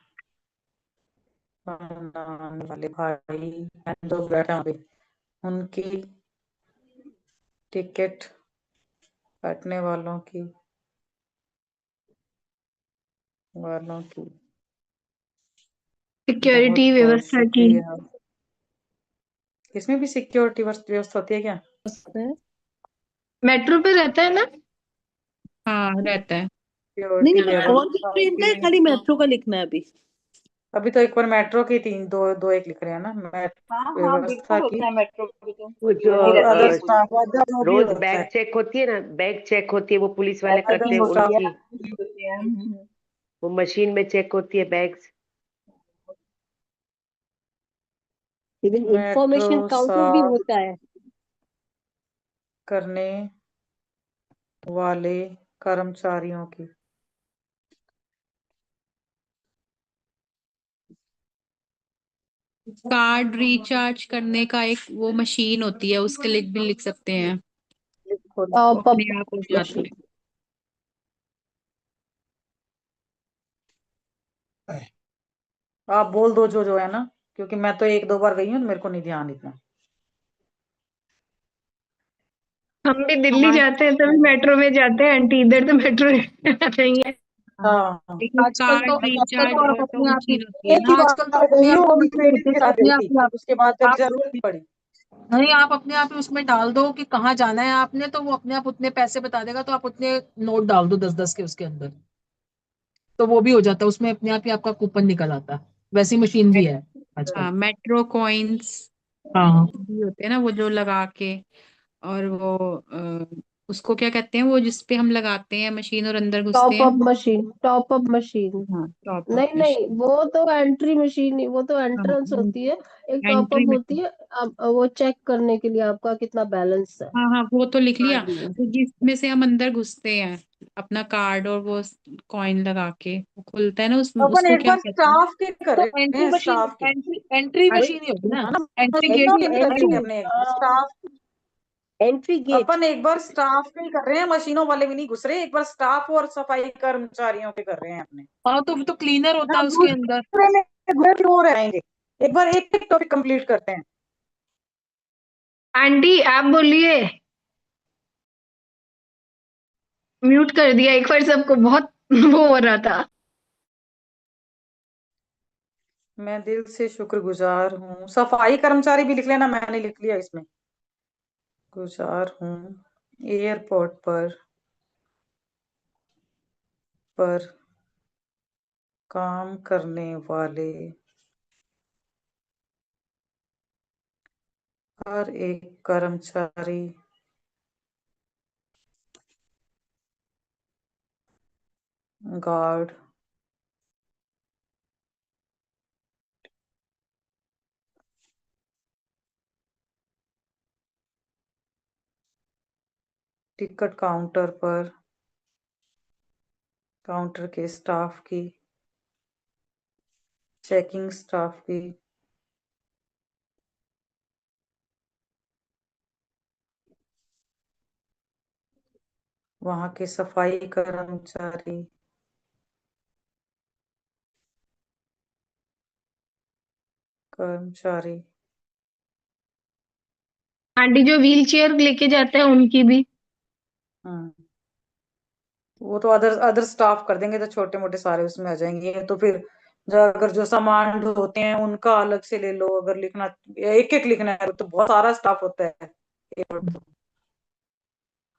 [SPEAKER 3] बनाने वाले भाई जो बैठे हैं वहाँ पे, उनकी, टिकट काटने वालों की
[SPEAKER 11] सिक्योरिटी
[SPEAKER 3] बहुत बहुत
[SPEAKER 11] व्यवस्था की।
[SPEAKER 3] शुक्रिया। इसमें भी सिक्योरिटी व्यवस्था होती है क्या?
[SPEAKER 11] मेट्रो पे रहता है ना।
[SPEAKER 4] हाँ रहता है।
[SPEAKER 3] सिक्योरिटी
[SPEAKER 12] नहीं, और भी
[SPEAKER 3] व्यवस्था
[SPEAKER 12] ट्रेन का है,
[SPEAKER 3] की।
[SPEAKER 12] खाली मेट्रो का लिखना है अभी।
[SPEAKER 3] अभी तो एक बार मेट्रो की तीन दो दो एक लिख रहे हैं ना,
[SPEAKER 13] हाँ हाँ
[SPEAKER 3] व्यवस्था
[SPEAKER 13] बिल्कुल
[SPEAKER 3] की।
[SPEAKER 13] होता है मेट्रो पे तो,
[SPEAKER 5] वो जो
[SPEAKER 13] नहीं रहता
[SPEAKER 3] अदर
[SPEAKER 13] है कोई।
[SPEAKER 3] स्टाफ, अदर जो भी
[SPEAKER 5] रोज
[SPEAKER 3] होता है,
[SPEAKER 5] बैग चेक होती है ना, बैग चेक होती है, वो पुलिस वाले करते हैं
[SPEAKER 3] अदर स्टाफ।
[SPEAKER 5] उनकी,
[SPEAKER 13] होते हैं
[SPEAKER 5] वो मशीन में चेक होती है bags.
[SPEAKER 9] Even
[SPEAKER 3] metro
[SPEAKER 9] information counter भी
[SPEAKER 3] साफ
[SPEAKER 9] होता है।
[SPEAKER 3] करने वाले कर्मचारियों की।
[SPEAKER 4] कार्ड रिचार्ज करने का एक वो मशीन होती है, उसके लिए भी लिख सकते हैं।
[SPEAKER 3] लिखो
[SPEAKER 4] वो
[SPEAKER 3] लिखो।
[SPEAKER 4] अपने आप हो जाता
[SPEAKER 9] मशीन।
[SPEAKER 4] है।
[SPEAKER 3] आप बोल दो जो जो है ना, क्योंकि मैं तो एक दो बार गई हूँ तो मेरे को नहीं ध्यान इतना।
[SPEAKER 11] हम भी दिल्ली
[SPEAKER 4] कार्ड,
[SPEAKER 11] जाते हैं तभी मेट्रो में जाते हैं आंटी, इधर तो मेट्रो नहीं है।
[SPEAKER 4] हाँ,
[SPEAKER 3] हाँ,
[SPEAKER 4] एक वो
[SPEAKER 8] आजकल
[SPEAKER 4] कार्ड
[SPEAKER 8] तो
[SPEAKER 4] रिचार्ज
[SPEAKER 8] आप
[SPEAKER 4] ऑटो
[SPEAKER 8] अपने आप ही,
[SPEAKER 4] मशीन होती है
[SPEAKER 3] एक ही
[SPEAKER 4] ना।
[SPEAKER 8] आजकल तो
[SPEAKER 3] बार
[SPEAKER 8] अपने
[SPEAKER 3] गई
[SPEAKER 8] आप
[SPEAKER 3] हूँ, वो भी
[SPEAKER 8] ही
[SPEAKER 3] ट्रेनिंग के साथ
[SPEAKER 8] अपने
[SPEAKER 3] गई
[SPEAKER 8] आप
[SPEAKER 3] थी,
[SPEAKER 8] ही
[SPEAKER 3] उसके बाद कभी
[SPEAKER 8] आप
[SPEAKER 3] जरूरत नहीं पड़ी।
[SPEAKER 8] नहीं, आप अपने आप ही उसमें डाल दो कि कहाँ जाना है आपने, तो वो अपने आप उतने पैसे बता देगा, तो आप उतने नोट डाल दो 10-10 के उसके अंदर, तो वो भी हो जाता है उसमें, अपने आप ही आपका कूपन निकल आता है। वैसी मशीन भी है आजकल।
[SPEAKER 4] हाँ, मेट्रो कॉइन्स
[SPEAKER 8] हाँ,
[SPEAKER 4] भी होते हैं ना, वो जो लगा के, और वो उसको क्या कहते हैं, वो जिसपे हम लगाते हैं मशीन और अंदर घुसते
[SPEAKER 6] टॉप
[SPEAKER 4] हैं।
[SPEAKER 6] Up machine, top up machine.
[SPEAKER 4] हाँ, टॉप अप
[SPEAKER 6] नहीं नहीं,
[SPEAKER 4] मशीन।
[SPEAKER 6] वो तो एंट्री मशीन ही, वो तो
[SPEAKER 4] हाँ,
[SPEAKER 6] एंट्रेंस होती है। एक टॉप
[SPEAKER 4] एंट्री
[SPEAKER 6] अप होती
[SPEAKER 4] मशीन।
[SPEAKER 6] है, अब वो चेक करने के लिए आपका कितना बैलेंस है
[SPEAKER 4] हाँ हाँ, वो तो लिख लिया।
[SPEAKER 6] कार्ड में।
[SPEAKER 4] तो जिसमें से हम अंदर घुसते हैं अपना कार्ड और वो कॉइन लगा के वो खुलता है ना,
[SPEAKER 3] अपन
[SPEAKER 4] उसको
[SPEAKER 3] एक
[SPEAKER 4] क्या
[SPEAKER 3] बार
[SPEAKER 4] कहते हैं?
[SPEAKER 3] स्टाफ के कर
[SPEAKER 8] तो
[SPEAKER 3] रहे
[SPEAKER 8] एंट्री
[SPEAKER 3] हैं,
[SPEAKER 8] मशीन,
[SPEAKER 3] स्टाफ के,
[SPEAKER 8] एंट्री
[SPEAKER 6] भाई,
[SPEAKER 8] मशीन ही होगी ना,
[SPEAKER 3] है ना।
[SPEAKER 8] एंट्री गेट
[SPEAKER 3] स्टाफ
[SPEAKER 8] ही
[SPEAKER 3] के
[SPEAKER 8] है
[SPEAKER 3] नहीं
[SPEAKER 8] ना
[SPEAKER 3] कर रहे
[SPEAKER 8] आंटी।
[SPEAKER 3] अपने स्टाफ।
[SPEAKER 9] Entry gate.
[SPEAKER 3] अपन एक बार स्टाफ के ही कर रहे हैं, मशीनों वाले भी नहीं घुस रहे, एक बार स्टाफ और सफाई कर्मचारियों के कर रहे हैं अपने।
[SPEAKER 8] हाँ, तो क्लीनर होता
[SPEAKER 3] ना
[SPEAKER 8] है उसके अंदर।
[SPEAKER 3] दूसरे में घुस क्यों रहेंगे, एक बार एक एक टॉपिक कंप्लीट करते हैं।
[SPEAKER 11] आंटी आप बोलिए, म्यूट कर दिया एक बार सबको, बहुत वो हो रहा था।
[SPEAKER 3] मैं दिल से शुक्रगुजार हूँ, सफाई कर्मचारी भी लिख लेना, मैंने लिख लिया इसमें। गुजार हूँ एयरपोर्ट पर काम करने वाले हर एक कर्मचारी, गार्ड, टिकट काउंटर के स्टाफ की, चेकिंग स्टाफ की, वहां के सफाई कर्मचारी।
[SPEAKER 11] आंटी जो व्हील चेयर लेके जाते हैं उनकी भी।
[SPEAKER 3] हम्म, वो तो अदर अदर स्टाफ कर देंगे, तो छोटे मोटे सारे उसमें आ जाएंगे। तो फिर जो अगर जो सामान ढोते हैं उनका अलग से ले लो, अगर लिखना एक एक लिखना है तो बहुत सारा स्टाफ होता है एयरपोर्ट पे,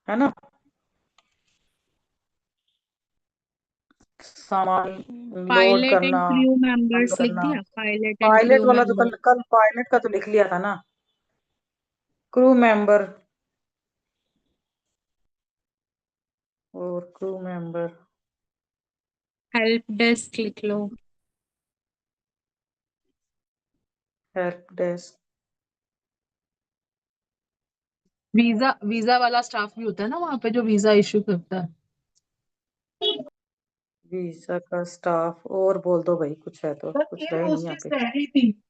[SPEAKER 3] है ना। सामान लोड
[SPEAKER 4] पायलट
[SPEAKER 3] करना,
[SPEAKER 4] एंड क्रू
[SPEAKER 3] बंद
[SPEAKER 4] मेंबर्स लिख
[SPEAKER 3] करना।
[SPEAKER 4] दिया, पायलट एंड
[SPEAKER 3] पायलट
[SPEAKER 4] क्रू
[SPEAKER 3] वाला तो
[SPEAKER 4] मेंबर।
[SPEAKER 3] कल पायलट का तो लिख लिया था ना। क्रू मेंबर, और क्रू मेंबर,
[SPEAKER 4] हेल्प डेस्क लिख लो।
[SPEAKER 3] हेल्प डेस्क,
[SPEAKER 8] वीजा वीजा वाला स्टाफ भी होता है ना वहाँ पे, जो वीजा इश्यू करता है।
[SPEAKER 3] वीजा का स्टाफ, और बोल दो भाई, कुछ है तो, कुछ
[SPEAKER 8] एयर
[SPEAKER 3] है नहीं यहाँ
[SPEAKER 8] होस्टेस
[SPEAKER 3] पे।
[SPEAKER 8] कह रही थी,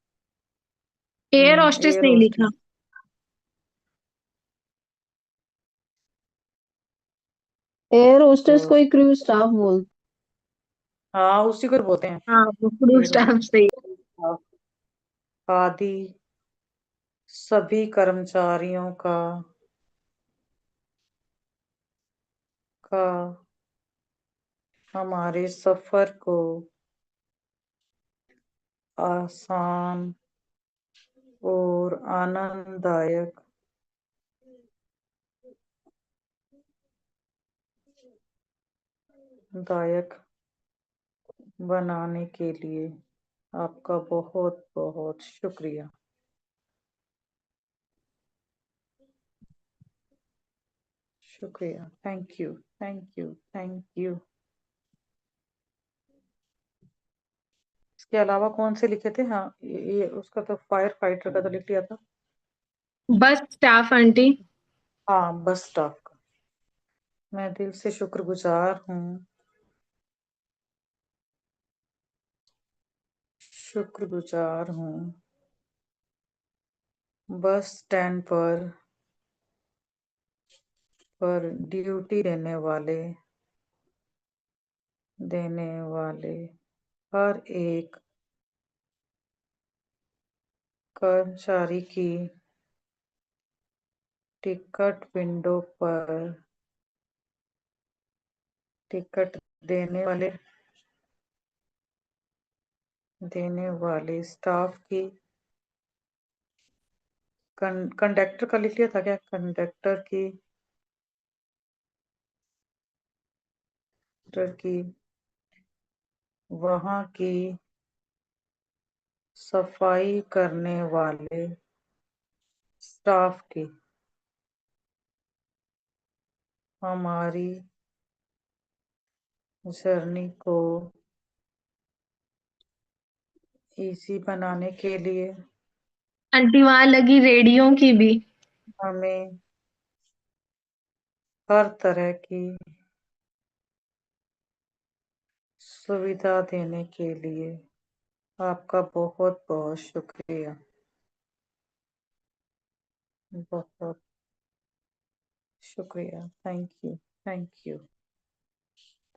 [SPEAKER 8] एयर होस्टेस
[SPEAKER 3] एयर
[SPEAKER 8] नहीं लिखा।
[SPEAKER 3] होस्टेस,
[SPEAKER 9] एयर होस्टेस को ही
[SPEAKER 3] होस्ट,
[SPEAKER 9] क्रू स्टाफ बोल।
[SPEAKER 3] हाँ उसी को बोलते हैं,
[SPEAKER 8] हाँ वो क्रू
[SPEAKER 3] एयर
[SPEAKER 8] स्टाफ सही।
[SPEAKER 3] होस्टेस। आदि सभी कर्मचारियों का हमारे सफर को आसान और आनंददायक बनाने के लिए आपका बहुत बहुत शुक्रिया। शुक्रिया, thank you, thank you, thank you. इसके अलावा कौन से लिखे थे? हाँ ये उसका तो फायर फाइटर का तो लिख लिया था।
[SPEAKER 11] बस स्टाफ आंटी।
[SPEAKER 3] हाँ बस स्टाफ का। मैं दिल से शुक्रगुजार हूँ, शुक्रगुजार हूँ बस स्टैंड पर ड्यूटी देने वाले हर एक कर्मचारी की टिकट विंडो पर टिकट देने वाले स्टाफ की कंडक्टर का लिख लिया था क्या? कंडक्टर की वहाँ की सफाई करने वाले स्टाफ की हमारी जर्नी को इजी बनाने के लिए
[SPEAKER 11] आंटी वहां लगी रेडियो की भी।
[SPEAKER 3] हमें हर तरह की सुविधा देने के लिए आपका बहुत बहुत शुक्रिया, बहुत शुक्रिया। Thank you, thank you,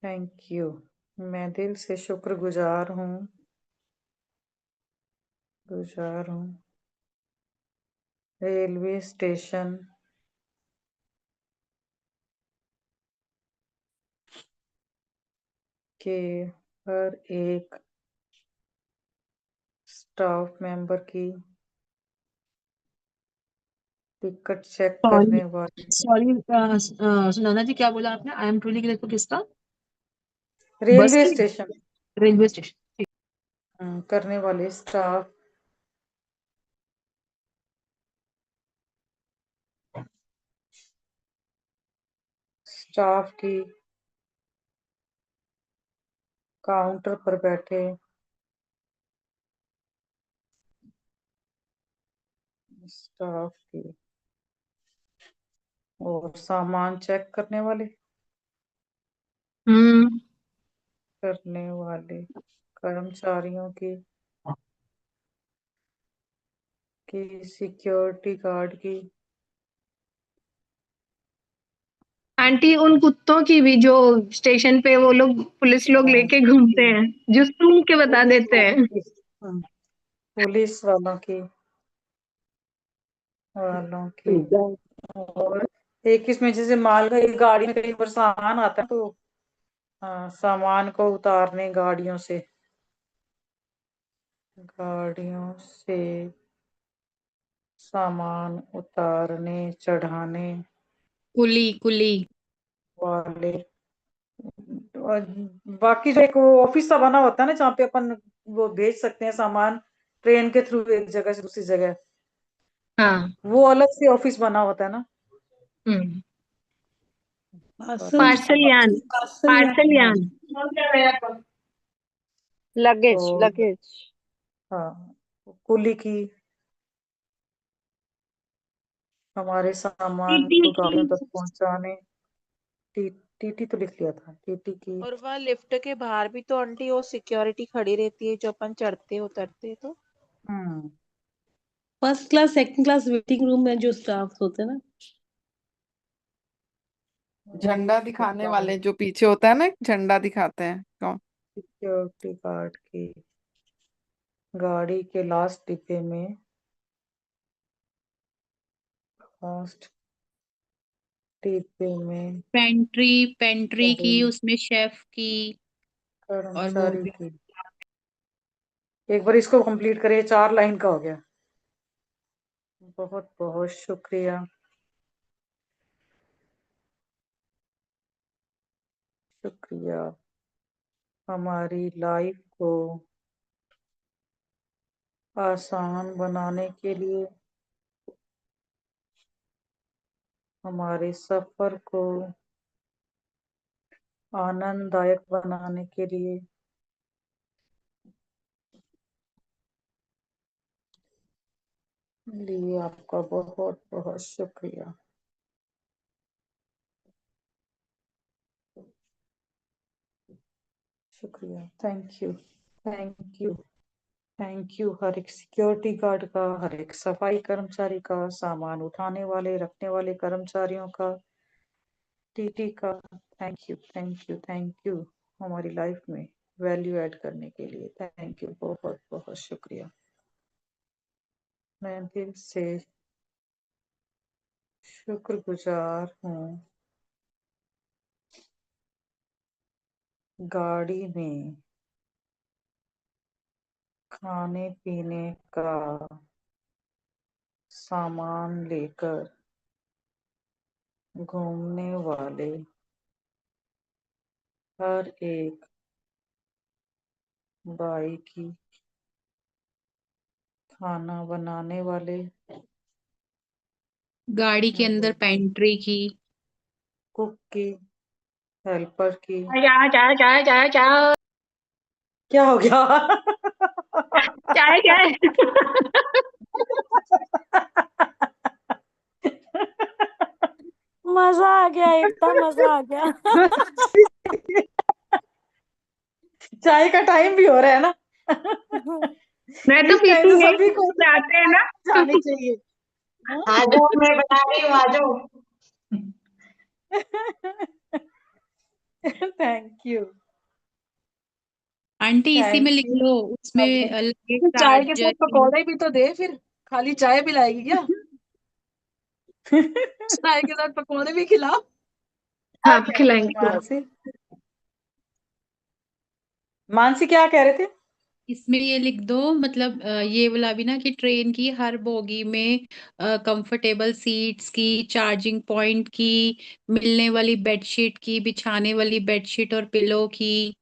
[SPEAKER 3] thank you. मैं दिल से शुक्रगुजार हूँ, रेलवे स्टेशन के हर एक स्टाफ मेंबर की टिकट चेक
[SPEAKER 8] सॉरी
[SPEAKER 3] करने वाले
[SPEAKER 8] सॉरी सुनैना जी, क्या बोला आपने? आई एम ट्रूली के देखो किसका? बस
[SPEAKER 3] रेलवे
[SPEAKER 8] की,
[SPEAKER 3] स्टेशन
[SPEAKER 8] रेलवे स्टेशन।
[SPEAKER 3] करने वाले स्टाफ की काउंटर पर बैठे स्टाफ की और सामान चेक करने वाले कर्मचारियों की सिक्योरिटी गार्ड की
[SPEAKER 11] आंटी उन कुत्तों की भी जो स्टेशन पे वो लोग पुलिस लोग लेके घूमते हैं, जो सूंघ के बता देते हैं।
[SPEAKER 3] पुलिस वालों की और एक इसमें जैसे माल का गाड़ी में कई बार सामान आता है तो सामान को उतारने गाड़ियों से सामान उतारने चढ़ाने
[SPEAKER 4] कुली
[SPEAKER 3] वाले और बाकी जो एक वो ऑफिस सा बना होता है ना जहाँ पे अपन वो भेज सकते हैं सामान ट्रेन के थ्रू एक जगह से दूसरी जगह,
[SPEAKER 11] हाँ।
[SPEAKER 3] वो अलग से ऑफिस बना होता है ना।
[SPEAKER 11] पार्सल यान, पार्सल यान।
[SPEAKER 5] लगेज
[SPEAKER 3] तो
[SPEAKER 5] लगेज।
[SPEAKER 3] हाँ, कुली की हमारे सामान
[SPEAKER 11] टीटी
[SPEAKER 3] को
[SPEAKER 11] की।
[SPEAKER 3] गाड़ियों तक पहुंचाने, टीटी तो लिख लिया था, टीटी की।
[SPEAKER 13] और वहाँ लिफ्ट के बाहर भी तो आंटी वो सिक्योरिटी खड़ी रहती है जो अपन चढ़ते उतरते तो।
[SPEAKER 3] Hmm
[SPEAKER 12] first class second class waiting room में जो स्टाफ होते हैं ना,
[SPEAKER 14] झंडा दिखाने वाले जो पीछे होता है ना, एक झंडा दिखाते हैं कौन।
[SPEAKER 3] सिक्योरिटी गार्ड की गाड़ी के लास्ट डिब्बे में, लास्ट डिब्बे में
[SPEAKER 4] पेंट्री की, उसमें शेफ की, और वो
[SPEAKER 3] कर्मचारी
[SPEAKER 4] भी।
[SPEAKER 3] की। एक बार इसको कंप्लीट करिए, 4 लाइन का हो गया। बहुत बहुत शुक्रिया, शुक्रिया हमारी लाइफ को आसान बनाने के लिए, हमारे सफर को आनंददायक बनाने के लिए आपका बहुत बहुत शुक्रिया। शुक्रिया, thank you, thank you, thank you हर एक सिक्योरिटी गार्ड का, हर एक सफाई कर्मचारी का, सामान उठाने वाले रखने वाले कर्मचारियों का, टीटी का। Thank you, thank you, thank you हमारी लाइफ में वैल्यू ऐड करने के लिए। थैंक यू, बहुत बहुत शुक्रिया। मैं दिल से शुक्रगुजार हूँ। गाड़ी में खाने पीने का सामान लेकर घूमने वाले हर एक भाई की, खाना बनाने वाले,
[SPEAKER 4] गाड़ी के अंदर पेंट्री की।
[SPEAKER 3] कुक की, हेल्पर की।
[SPEAKER 11] चाय चाय चाय चाय चाय
[SPEAKER 3] क्या हो गया?
[SPEAKER 11] चाय चाय
[SPEAKER 1] मजा आ गया, इतना मजा आ गया।
[SPEAKER 3] चाय का टाइम भी हो रहा है ना।
[SPEAKER 11] मैं तो
[SPEAKER 3] इस टाइम
[SPEAKER 11] पीती
[SPEAKER 3] तो
[SPEAKER 11] नहीं,
[SPEAKER 3] सभी को
[SPEAKER 11] आते हैं ना।
[SPEAKER 3] जानी चाहिए।
[SPEAKER 11] आ जाओ, मैं बता रही हूँ, आ जाओ।
[SPEAKER 3] थैंक यू,
[SPEAKER 4] आंटी इसी में
[SPEAKER 3] थैंक
[SPEAKER 4] लिख
[SPEAKER 3] यू।
[SPEAKER 4] लो, उसमें अलग एक
[SPEAKER 8] फिर चाय के साथ
[SPEAKER 4] चार्जर की।
[SPEAKER 8] पकौड़े भी तो दे, फिर खाली चाय पिलाएगी क्या? चाय के साथ पकौड़े भी खिलाओ।
[SPEAKER 11] हाँ खिलाएंगे।
[SPEAKER 3] मानसी, मानसी क्या कह रहे थे?
[SPEAKER 4] इसमें ये लिख दो, मतलब ये वाला भी ना, कि ट्रेन की हर बोगी में कंफर्टेबल सीट्स की, चार्जिंग पॉइंट की, मिलने वाली बेडशीट की, बिछाने वाली बेडशीट और पिलो की,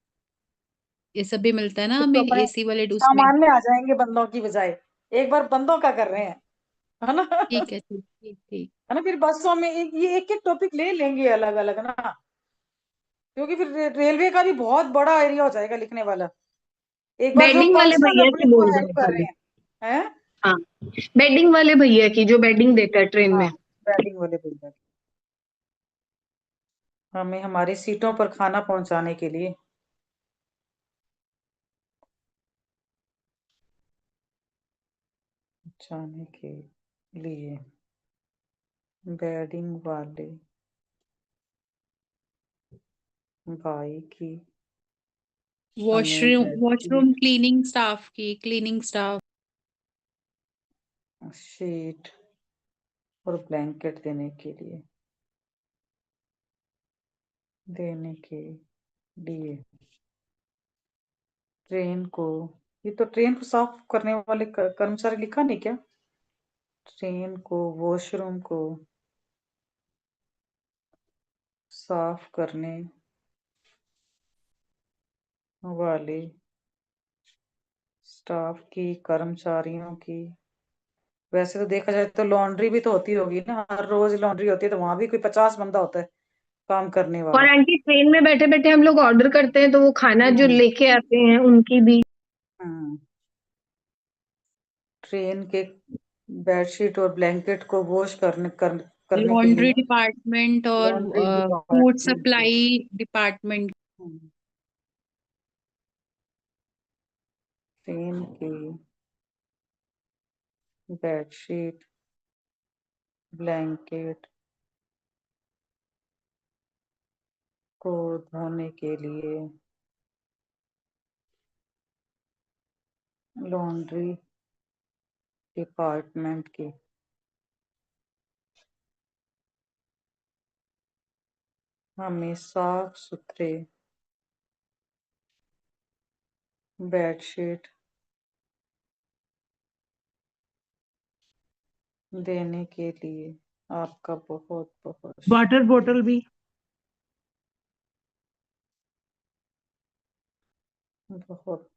[SPEAKER 4] ये सब भी मिलता है ना
[SPEAKER 3] कुछ
[SPEAKER 4] हमें
[SPEAKER 3] तो अपने
[SPEAKER 4] एसी वाले उसमें।
[SPEAKER 3] सामान में आ जाएंगे बंदों की बजाय, एक बार बंदों का कर रहे हैं, है ना?
[SPEAKER 4] ठीक है, ठीक ठीक ठीक।
[SPEAKER 3] है ना, फिर बसों में ये एक एक टॉपिक ले लेंगे अलग अलग ना, क्योंकि फिर रेलवे का भी बहुत बड़ा एरिया हो जाएगा लिखने वाला। एक बार जो
[SPEAKER 11] बेडिंग वाले
[SPEAKER 3] पर्सनल
[SPEAKER 11] भैया
[SPEAKER 3] अपने
[SPEAKER 11] की
[SPEAKER 3] को
[SPEAKER 11] बोल
[SPEAKER 3] हेल्प
[SPEAKER 11] दो
[SPEAKER 3] कर रहे
[SPEAKER 11] खाली।
[SPEAKER 3] हैं, हैं?
[SPEAKER 11] हाँ, बेडिंग वाले भैया की, जो बेडिंग देता है ट्रेन
[SPEAKER 3] हाँ,
[SPEAKER 11] में।
[SPEAKER 3] बैटिंग वाले भैया, हमें हमारी सीटों पर खाना पहुंचाने के लिए। जाने के लिए बैटिंग वाले भाई की हमें
[SPEAKER 4] वॉशरूम क्लीनिंग स्टाफ की, क्लीनिंग स्टाफ।
[SPEAKER 3] शीट और ब्लैंकेट देने के लिए ट्रेन को, ये तो ट्रेन को साफ करने वाले कर्मचारी लिखा नहीं क्या? ट्रेन को, वॉशरूम को साफ करने वाले स्टाफ की, कर्मचारियों की। वैसे तो देखा जाए तो लॉन्ड्री भी तो होती होगी ना, हर रोज लॉन्ड्री होती है, तो वहां भी कोई 50 बंदा होता है काम करने
[SPEAKER 11] और
[SPEAKER 3] वाला।
[SPEAKER 11] आंटी ट्रेन में बैठे बैठे हम लोग ऑर्डर करते हैं, तो वो खाना जो
[SPEAKER 3] हम्म
[SPEAKER 11] लेके आते हैं उनकी भी।
[SPEAKER 3] हम्म। ट्रेन के बेडशीट और ब्लैंकेट को वॉश करने के
[SPEAKER 4] लॉन्ड्री
[SPEAKER 3] लिए,
[SPEAKER 4] डिपार्टमेंट और
[SPEAKER 3] लॉन्ड्री
[SPEAKER 4] फूड
[SPEAKER 3] डिपार्टमेंट के।
[SPEAKER 4] Supply department.
[SPEAKER 3] ट्रेन की बेडशीट, ब्लैंकेट को धोने के लिए लॉन्ड्री डिपार्टमेंट की। हमें साफ सुथरे बेडशीट देने के लिए आपका बहुत बहुत
[SPEAKER 12] वाटर
[SPEAKER 3] शुक्रिया।
[SPEAKER 12] बोतल भी।
[SPEAKER 3] बहुत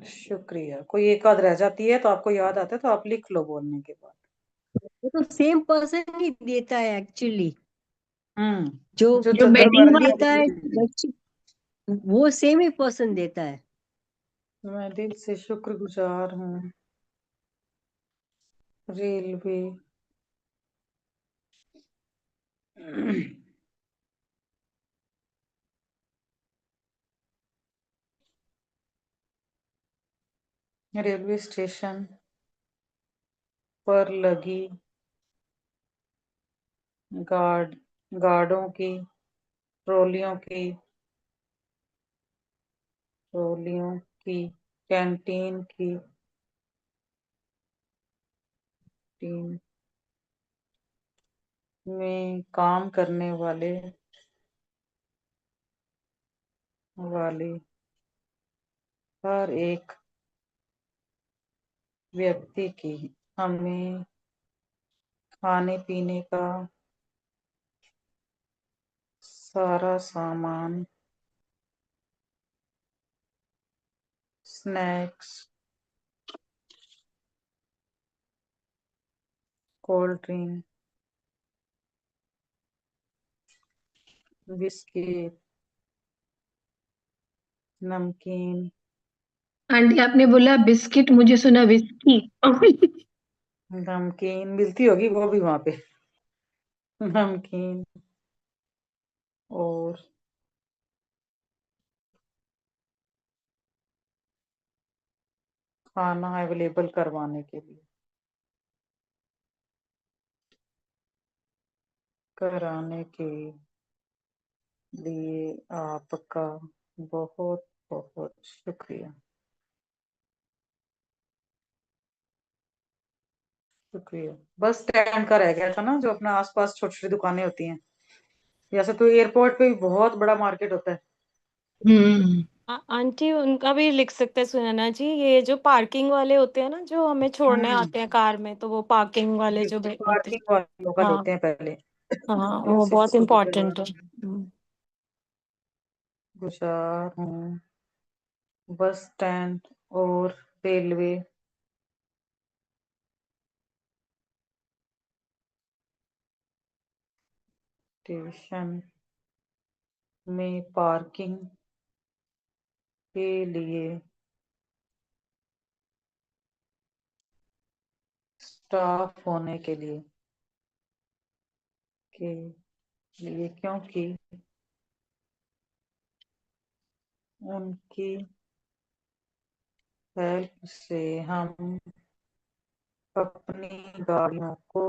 [SPEAKER 3] शुक्रिया। कोई एक आध रह जाती है तो आपको याद आता है तो आप लिख लो बोलने के बाद।
[SPEAKER 9] वो तो सेम पर्सन ही देता है एक्चुअली,
[SPEAKER 3] जो
[SPEAKER 9] जो
[SPEAKER 11] जो बेडिंग
[SPEAKER 3] चंद्रमणि
[SPEAKER 9] देता है
[SPEAKER 3] वाली।
[SPEAKER 9] वो सेम ही पर्सन देता है।
[SPEAKER 3] मैं दिल से शुक्रगुजार हूँ रेलवे रेलवे स्टेशन पर लगी गार्डों की ट्रॉलियों की कैंटीन की टीम में काम करने वाले हर एक व्यक्ति की हमें खाने पीने का सारा सामान, स्नैक्स, कोल्ड ड्रिंक, बिस्किट, नमकीन।
[SPEAKER 11] आंटी आपने बोला बिस्किट, मुझे सुना विस्की।
[SPEAKER 3] नमकीन मिलती होगी वो भी वहां पे। नमकीन और खाना अवेलेबल करवाने के लिए कराने के लिए आपका बहुत बहुत शुक्रिया। शुक्रिया। बस स्टैंड का रह गया था ना, जो अपना आसपास छोटी छोटी दुकानें होती हैं। जैसे तो एयरपोर्ट पे भी बहुत बड़ा मार्केट होता है।
[SPEAKER 15] आंटी उनका भी लिख सकते हैं सुनैना जी, ये जो पार्किंग वाले होते हैं ना, जो हमें छोड़ने आते हैं कार में, तो वो पार्किंग वाले जो होते हैं।
[SPEAKER 3] पार्किंग वाले लोकल
[SPEAKER 15] हाँ
[SPEAKER 3] होते हैं पहले।
[SPEAKER 15] हाँ,
[SPEAKER 3] दिल
[SPEAKER 15] वो
[SPEAKER 3] से
[SPEAKER 15] बहुत इम्पोर्टेंट है।
[SPEAKER 3] गुजार हूँ बस स्टैंड और रेलवे स्टेशन में पार्किंग के लिए स्टाफ होने के लिए क्योंकि उनकी हेल्प से हम अपनी गाड़ियों को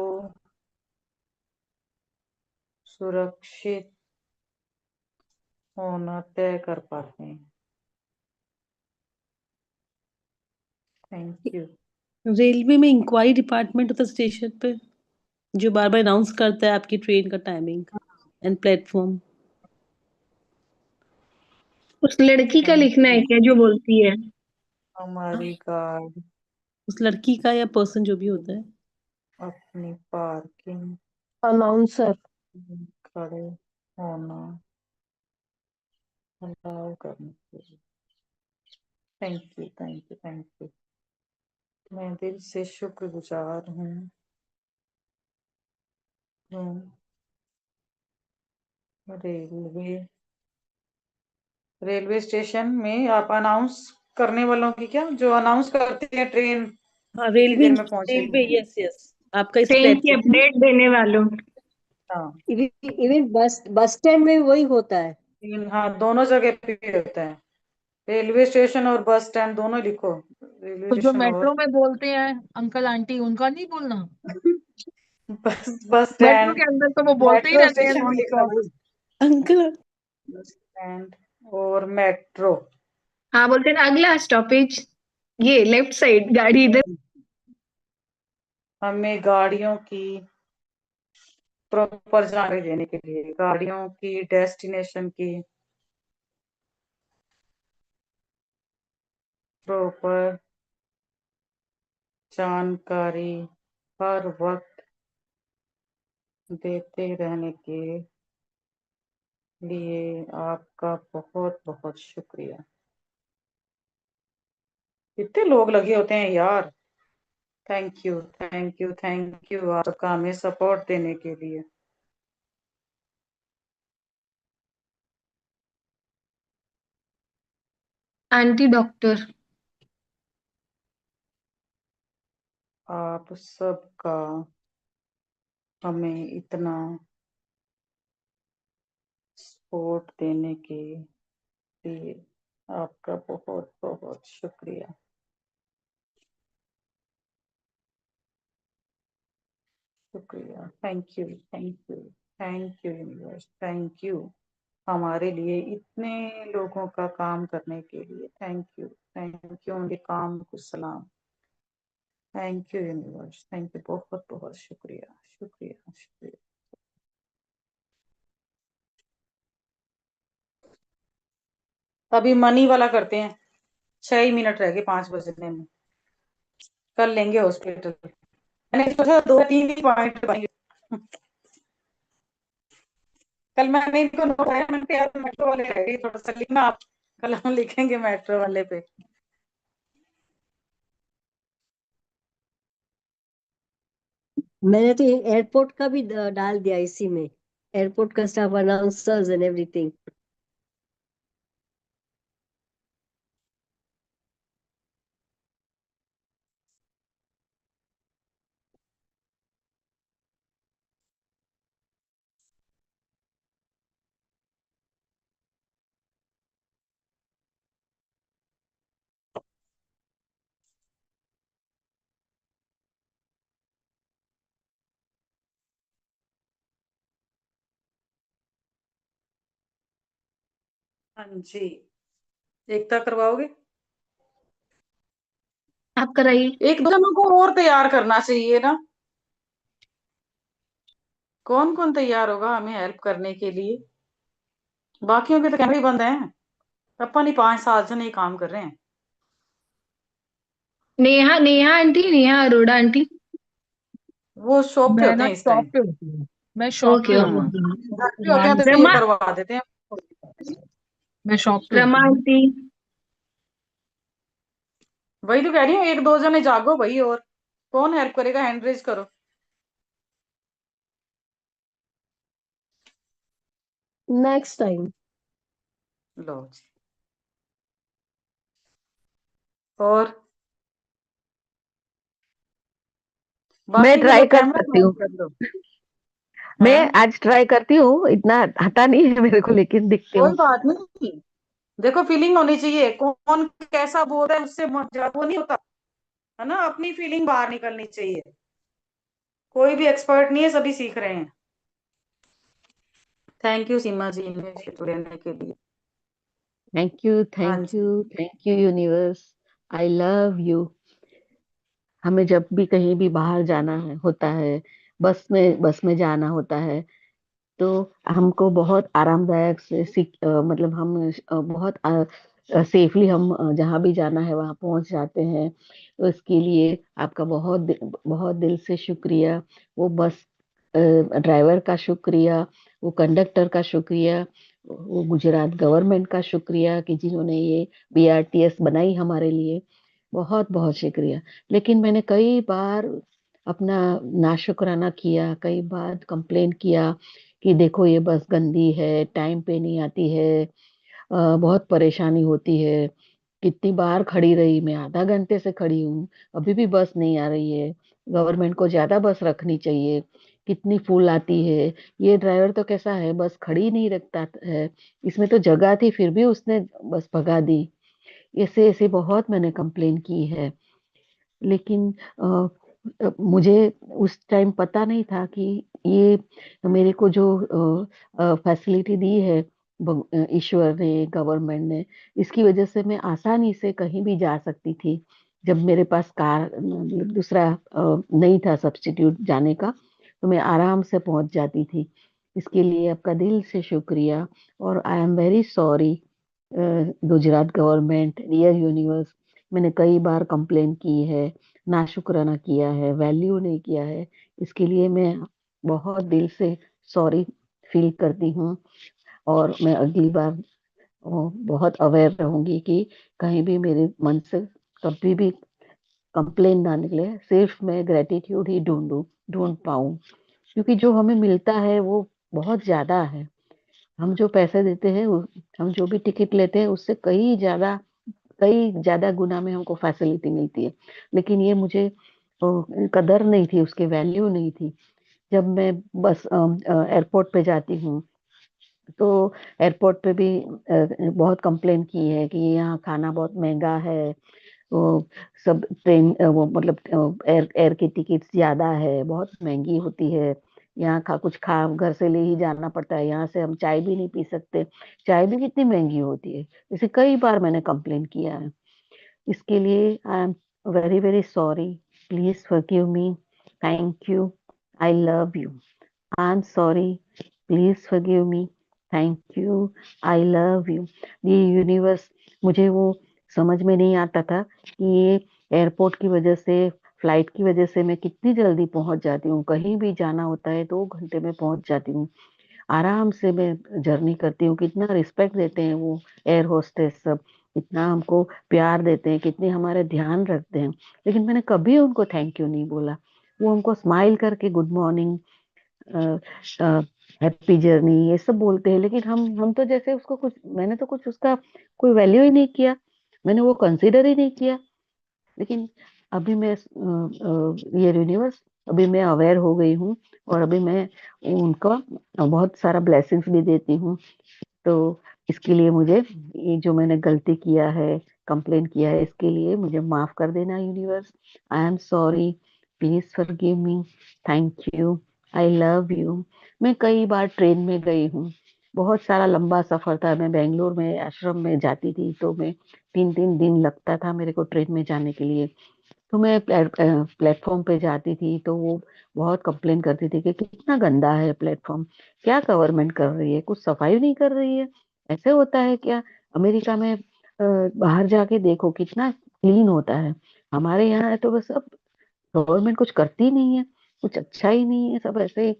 [SPEAKER 3] सुरक्षित होना तय कर पाते हैं। Thank you.
[SPEAKER 12] रेलवे में इंक्वायरी डिपार्टमेंट होता है स्टेशन पे, जो बार बार अनाउंस करता है आपकी ट्रेन का टाइमिंग एंड प्लेटफॉर्म।
[SPEAKER 11] उस लड़की का लिखना है क्या जो बोलती है?
[SPEAKER 3] हमारी गाड़ी
[SPEAKER 12] उस लड़की का या पर्सन जो भी होता है।
[SPEAKER 3] अपनी पार्किंग
[SPEAKER 9] अनाउंसर।
[SPEAKER 3] खड़े होना अलाउ करने के लिए। Thank you thank you thank you. मैं दिल से शुक्रगुजार हूँ रेलवे स्टेशन में आप अनाउंस करने वालों की, क्या जो अनाउंस करते हैं ट्रेन
[SPEAKER 12] हाँ,
[SPEAKER 3] कितनी देर में पहुंचेगी।
[SPEAKER 12] रेलवे, यस यस, आपका इस
[SPEAKER 11] ट्रेन की
[SPEAKER 12] प्लेटफॉर्म।
[SPEAKER 11] अपडेट देने वालों।
[SPEAKER 3] हाँ
[SPEAKER 9] इवन बस स्टैंड में भी वही होता है।
[SPEAKER 3] हाँ, दोनों जगह पे भी होता है। रेलवे स्टेशन और बस स्टैंड दोनों लिखो, रेलवे
[SPEAKER 8] तो जो
[SPEAKER 3] स्टेशन
[SPEAKER 8] मेट्रो
[SPEAKER 3] और
[SPEAKER 8] में बोलते हैं अंकल आंटी, उनका नहीं बोलना।
[SPEAKER 3] बस
[SPEAKER 8] मेट्रो
[SPEAKER 3] स्टैंड,
[SPEAKER 8] के अंदर तो वो बोलते ही
[SPEAKER 3] मेट्रो
[SPEAKER 8] रहते हैं
[SPEAKER 3] स्टेशन भी
[SPEAKER 8] नॉन
[SPEAKER 3] लिखना
[SPEAKER 8] स्टॉप।
[SPEAKER 3] भाई,
[SPEAKER 12] अंकल
[SPEAKER 3] बस स्टैंड और मेट्रो।
[SPEAKER 11] हाँ बोलते हैं ना, अगला स्टॉपेज ये लेफ्ट साइड, गाड़ी इधर।
[SPEAKER 3] हमें गाड़ियों की प्रॉपर जानकारी देने के लिए, गाड़ियों की डेस्टिनेशन की प्रॉपर जानकारी हर वक्त देते रहने के लिए आपका बहुत बहुत शुक्रिया। कितने लोग लगे होते हैं यार। Thank you thank you thank you आपका हमें सपोर्ट देने के लिए।
[SPEAKER 11] Aunty doctor.
[SPEAKER 3] आप सबका हमें इतना सपोर्ट देने के लिए आपका बहुत बहुत शुक्रिया। शुक्रिया, thank you thank you thank you universe, thank you हमारे लिए इतने लोगों का काम करने के लिए। थैंक यू उनके काम को सलाम। Thank you universe, thank you, बहुत बहुत शुक्रिया शुक्रिया शुक्रिया। अभी मनी वाला करते हैं, 6 ही मिनट रह गए 5 बजने में, कर लेंगे हॉस्पिटल। मैंने सोचा 2 3 ही पॉइंट बनाएंगे। कल मैंने इनको नोट आया, मैंने कहा यार मेट्रो वाले रह गए, थोड़ा सा लिखना आप, कल हम लिखेंगे मेट्रो वाले पे।
[SPEAKER 9] मैंने तो एयरपोर्ट का भी डाल दिया इसी में, एयरपोर्ट का स्टाफ अनाउंसर्स एंड एवरीथिंग।
[SPEAKER 3] हाँ जी, एकता करवाओगे?
[SPEAKER 11] आप कराइए।
[SPEAKER 3] एक दो जनों को और तैयार करना चाहिए ना। कौन कौन तैयार होगा हमें हेल्प करने के लिए? बाकियों के तो कैमरे ही बंद हैं, अपन ही 5 7 जने ही काम कर रहे हैं।
[SPEAKER 11] Neha, Neha aunty, Neha Arora aunty.
[SPEAKER 3] वो शॉप पे
[SPEAKER 8] मैं
[SPEAKER 3] होते
[SPEAKER 8] ना
[SPEAKER 3] हैं इस
[SPEAKER 8] शॉप
[SPEAKER 3] टाइम।
[SPEAKER 8] पे होती हूँ, मैं शॉप
[SPEAKER 11] ओके
[SPEAKER 8] पे
[SPEAKER 11] ओके।
[SPEAKER 8] होती हूँ,
[SPEAKER 3] घर पे होते हैं तो फिर
[SPEAKER 11] रमा,
[SPEAKER 3] करवा देते हैं।
[SPEAKER 8] मैं शॉप पे
[SPEAKER 11] रमा
[SPEAKER 8] होती हूँ।
[SPEAKER 11] आंटी।
[SPEAKER 3] वही तो कह रही हूँ, एक दो जने जागो भाई, और कौन हेल्प करेगा? हैंड रेज करो।
[SPEAKER 9] Next time.
[SPEAKER 3] लो जी। और
[SPEAKER 5] मैं
[SPEAKER 3] बाकी के
[SPEAKER 5] ट्राई
[SPEAKER 3] लोग
[SPEAKER 5] कर
[SPEAKER 3] कैमरा
[SPEAKER 5] सकती
[SPEAKER 3] बंद
[SPEAKER 5] हूँ,
[SPEAKER 3] कर लो।
[SPEAKER 5] मैं
[SPEAKER 3] हैं?
[SPEAKER 5] आज ट्राई करती हूँ, इतना आता नहीं है मेरे को लेकिन दिखती
[SPEAKER 3] कोई
[SPEAKER 5] हूँ।
[SPEAKER 3] बात नहीं, देखो फीलिंग होनी चाहिए, कौन कैसा बोल रहा है उससे वो नहीं होता है ना, अपनी फीलिंग बाहर निकलनी चाहिए। कोई भी एक्सपर्ट नहीं है, सभी सीख रहे हैं। थैंक यू सीमा जी में जुड़ने के लिए।
[SPEAKER 5] थैंक यू
[SPEAKER 3] हाँ
[SPEAKER 5] thank
[SPEAKER 3] ji.
[SPEAKER 5] You thank you universe, I love you. हमें जब भी कहीं भी बाहर जाना है होता है, बस में जाना होता है, तो हमको बहुत आरामदायक मतलब हम बहुत सेफली हम जहाँ भी जाना है वहाँ पहुँच जाते हैं। तो इसके लिए आपका बहुत दिल से शुक्रिया। वो बस ड्राइवर का शुक्रिया, वो कंडक्टर का शुक्रिया, वो गुजरात गवर्नमेंट का शुक्रिया कि जिन्होंने ये बीआरटीएस बनाई हमारे लिए, बहुत बहुत शुक्रिया। लेकिन मैंने कई बार अपना नाशुक्राना किया, कई बार कंप्लेन किया कि देखो ये बस गंदी है, टाइम पे नहीं आती है, बहुत परेशानी होती है। कितनी बार खड़ी रही, मैं आधा घंटे से खड़ी हूँ, अभी भी बस नहीं आ रही है। गवर्नमेंट को ज्यादा बस रखनी चाहिए, कितनी फुल आती है। ये ड्राइवर तो कैसा है, बस खड़ी नहीं रखता है। इसमें तो जगह थी फिर भी उसने बस भगा दी। ऐसे ऐसे बहुत मैंने कंप्लेन की है। लेकिन मुझे उस टाइम पता नहीं था कि ये मेरे को जो फैसिलिटी दी है ईश्वर ने, गवर्नमेंट ने, इसकी वजह से मैं आसानी से कहीं भी जा सकती थी। जब मेरे पास कार मतलब दूसरा नहीं था सब्स्टिट्यूट जाने का, तो मैं आराम से पहुंच जाती थी। इसके लिए आपका दिल से शुक्रिया। और I am very sorry Gujarat government, dear universe. मैंने कई बार कंप्लेन की है, नाशुक्राना किया है, वैल्यू नहीं किया है। इसके लिए मैं बहुत दिल से सॉरी फील करती हूँ। और मैं अगली बार बहुत अवेयर रहूंगी कि कहीं भी मेरे मन से कभी भी कंप्लेन ना निकले। सिर्फ मैं ग्रेटिट्यूड ही ढूंढ पाऊं, क्योंकि जो हमें मिलता है वो बहुत ज्यादा है। हम जो पैसे देते हैं हम जो भी टिकट लेते हैं उससे कई ज्यादा गुना में हमको फैसिलिटी मिलती है। लेकिन ये मुझे कदर नहीं थी, उसकी वैल्यू नहीं थी। जब मैं बस एयरपोर्ट पे जाती हूँ तो एयरपोर्ट पे भी बहुत कंप्लेन की है कि यहाँ खाना बहुत महंगा है। वो सब ट्रेन वो मतलब एयर एयर की टिकट ज्यादा है, बहुत महंगी होती है। यहाँ कुछ खा घर से ले ही जाना पड़ता है, यहाँ से हम चाय भी नहीं पी सकते। चाय भी कितनी महंगी होती है। इसे कई बार मैंने कंप्लेन किया है। इसके लिए I am very very sorry. Please forgive me. Thank you. I love you. I am sorry. Please forgive me. Thank you. I love you. ये यूनिवर्स, मुझे वो समझ में नहीं आता था कि ये एयरपोर्ट की वजह से, फ्लाइट की वजह से मैं कितनी जल्दी पहुंच जाती हूँ। कहीं भी जाना होता है 2 घंटे में पहुंच जाती हूँ। आराम से मैं जर्नी करती हूँ। कितना रिस्पेक्ट देते हैं वो एयर होस्टेस सब, इतना हमको प्यार देते हैं, कितने हमारे ध्यान रखते हैं। लेकिन मैंने कभी उनको थैंक यू नहीं बोला। वो हमको स्माइल करके गुड मॉर्निंग, हैप्पी जर्नी ये सब बोलते हैं, लेकिन हम तो जैसे उसको कुछ, मैंने तो कुछ उसका कोई वैल्यू ही नहीं किया। मैंने वो कंसीडर ही नहीं किया। लेकिन अभी मैं ये यूनिवर्स, अभी मैं अवेयर हो गई हूँ और अभी मैं उनका बहुत सारा ब्लेसिंग्स भी देती हूँ। तो इसके लिए मुझे, ये जो मैंने गलती किया है, कंप्लेन किया है, इसके लिए मुझे माफ कर देना universe. I am sorry. Please forgive me. Thank you. I love you. मैं कई बार ट्रेन में गई हूँ। बहुत सारा लंबा सफर था। मैं बेंगलोर में आश्रम में जाती थी तो मैं 3-3 दिन लगता था मेरे को ट्रेन में जाने के लिए। तो मैं प्लेटफॉर्म पे जाती थी तो वो बहुत कंप्लेन करती थी कि कितना गंदा है प्लेटफॉर्म, क्या गवर्नमेंट कर रही है, कुछ सफाई नहीं कर रही है। ऐसे होता है क्या? अमेरिका में बाहर जाके देखो कितना क्लीन होता है। हमारे यहाँ है तो बस सब गवर्नमेंट कुछ करती नहीं है, कुछ अच्छा ही नहीं है। सब ऐसे ही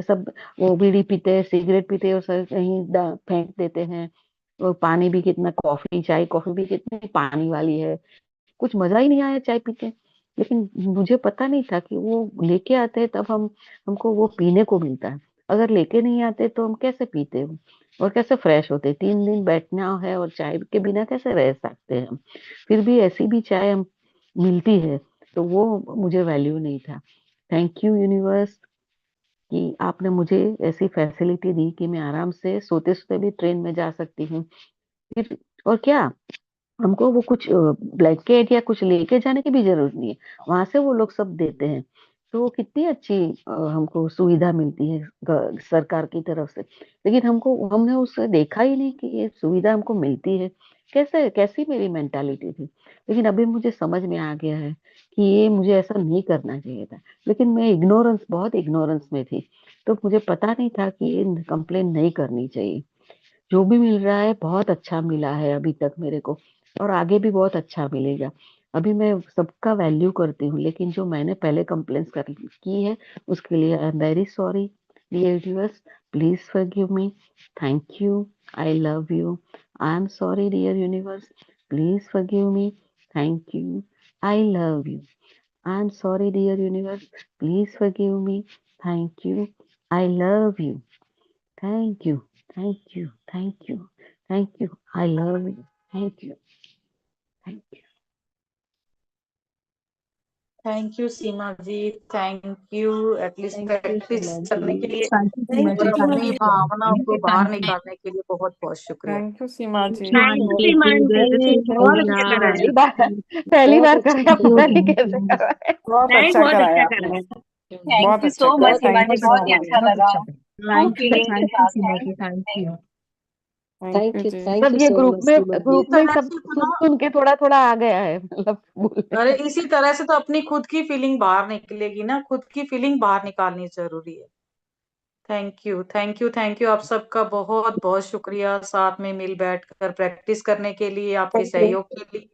[SPEAKER 5] सब वो बीड़ी पीते हैं, सिगरेट पीते हैं और सब कहीं फेंक देते हैं। और पानी भी कितना, कॉफी चाय कॉफी भी कितनी पानी वाली है। कुछ मजा ही नहीं आया चाय पी के। लेकिन मुझे पता नहीं था कि वो लेके आते हैं तब हमको वो पीने को मिलता है। अगर लेके नहीं आते तो हम कैसे पीते हो और कैसे फ्रेश होते? 3 दिन बैठना है और चाय के बिना कैसे रह सकते हैं हम? फिर भी ऐसी भी चाय हम मिलती है, तो वो मुझे वैल्यू नहीं था। थैंक यू यूनिवर्स कि आपने मुझे ऐसी फैसिलिटी दी कि मैं आराम से सोते सोते भी ट्रेन में जा सकती हूँ। फिर और क्या, हमको वो कुछ ब्लैंकेट या कुछ लेके जाने की भी जरूरत नहीं है। वहां से वो लोग सब देते हैं। तो वो कितनी अच्छी हमको सुविधा मिलती है सरकार की तरफ से। लेकिन हमने उसे देखा ही नहीं कि ये सुविधा हमको मिलती है। कैसे, कैसी मेरी मेंटालिटी थी। लेकिन अभी मुझे समझ में आ गया है कि ये मुझे ऐसा नहीं करना चाहिए था। लेकिन मैं बहुत इग्नोरेंस में थी। तो मुझे पता नहीं था कि ये कंप्लेन नहीं करनी चाहिए। जो भी मिल रहा है बहुत अच्छा मिला है अभी तक मेरे को, और आगे भी बहुत अच्छा मिलेगा। अभी मैं सबका वैल्यू करती हूँ, लेकिन जो मैंने पहले कंप्लेंट्स की है उसके लिए I am very sorry. Dear viewers, please forgive me. Thank you. I love you. I am sorry dear universe. Please forgive me. Thank you. I love you. I am sorry dear universe. Please forgive me. Thank you. I love you. Thank you. Thank you. Thank you. Thank you. I love you. Thank you. Thank you.
[SPEAKER 3] Thank you Seema ji, thank you at least
[SPEAKER 9] thank you
[SPEAKER 3] practice
[SPEAKER 9] Seema
[SPEAKER 3] करने के
[SPEAKER 9] जी।
[SPEAKER 3] लिए
[SPEAKER 8] thank you Seema
[SPEAKER 1] thank
[SPEAKER 3] और
[SPEAKER 8] ji,
[SPEAKER 1] you
[SPEAKER 8] thank
[SPEAKER 3] अपनी
[SPEAKER 8] you
[SPEAKER 1] Seema
[SPEAKER 3] भावनाओं को बाहर
[SPEAKER 8] thank you
[SPEAKER 3] निकालने के लिए बहुत बहुत शुक्रिया।
[SPEAKER 14] Thank you Seema ji.
[SPEAKER 11] Thank you Seema ji, बहुत अच्छा करा है।
[SPEAKER 5] पहली
[SPEAKER 9] बहुत
[SPEAKER 5] बार
[SPEAKER 9] अच्छा
[SPEAKER 5] कराया,
[SPEAKER 9] किया।
[SPEAKER 5] पता नहीं कैसे कराया।
[SPEAKER 14] बहुत
[SPEAKER 11] नहीं,
[SPEAKER 14] अच्छा
[SPEAKER 11] बहुत
[SPEAKER 14] कराया
[SPEAKER 11] अच्छा करा
[SPEAKER 14] आपने,
[SPEAKER 11] है।
[SPEAKER 14] बहुत
[SPEAKER 11] थैंक यू
[SPEAKER 14] अच्छा
[SPEAKER 11] सो
[SPEAKER 14] किया,
[SPEAKER 11] much Seema
[SPEAKER 14] thank
[SPEAKER 11] ji,
[SPEAKER 14] you so
[SPEAKER 11] बहुत ही
[SPEAKER 14] मच।
[SPEAKER 11] अच्छा
[SPEAKER 8] बहुत
[SPEAKER 11] लगा।
[SPEAKER 8] अच्छा
[SPEAKER 11] ट्रू फीलिंग के साथ।
[SPEAKER 8] Seema ji,
[SPEAKER 11] thank
[SPEAKER 8] thank you.
[SPEAKER 14] Thank you ji.
[SPEAKER 9] Thank
[SPEAKER 5] सब
[SPEAKER 9] यू
[SPEAKER 5] ये
[SPEAKER 9] सो मच सीमा जी।
[SPEAKER 3] इस
[SPEAKER 5] ग्रुप में
[SPEAKER 3] तरह
[SPEAKER 5] सब
[SPEAKER 3] से तो
[SPEAKER 5] सुन
[SPEAKER 3] ना,
[SPEAKER 5] सुन के थोड़ा थोड़ा आ गया है, मतलब बोलने
[SPEAKER 3] अरे
[SPEAKER 5] में।
[SPEAKER 3] इसी तरह से तो अपनी खुद की फीलिंग बाहर निकलेगी ना, खुद की फीलिंग बाहर निकालनी जरूरी है। Thank you, thank you, thank you, आप सबका बहुत बहुत शुक्रिया साथ में मिल बैठ कर प्रैक्टिस करने के लिए, आपके
[SPEAKER 6] थैंक यू।
[SPEAKER 3] सहयोग के लिए।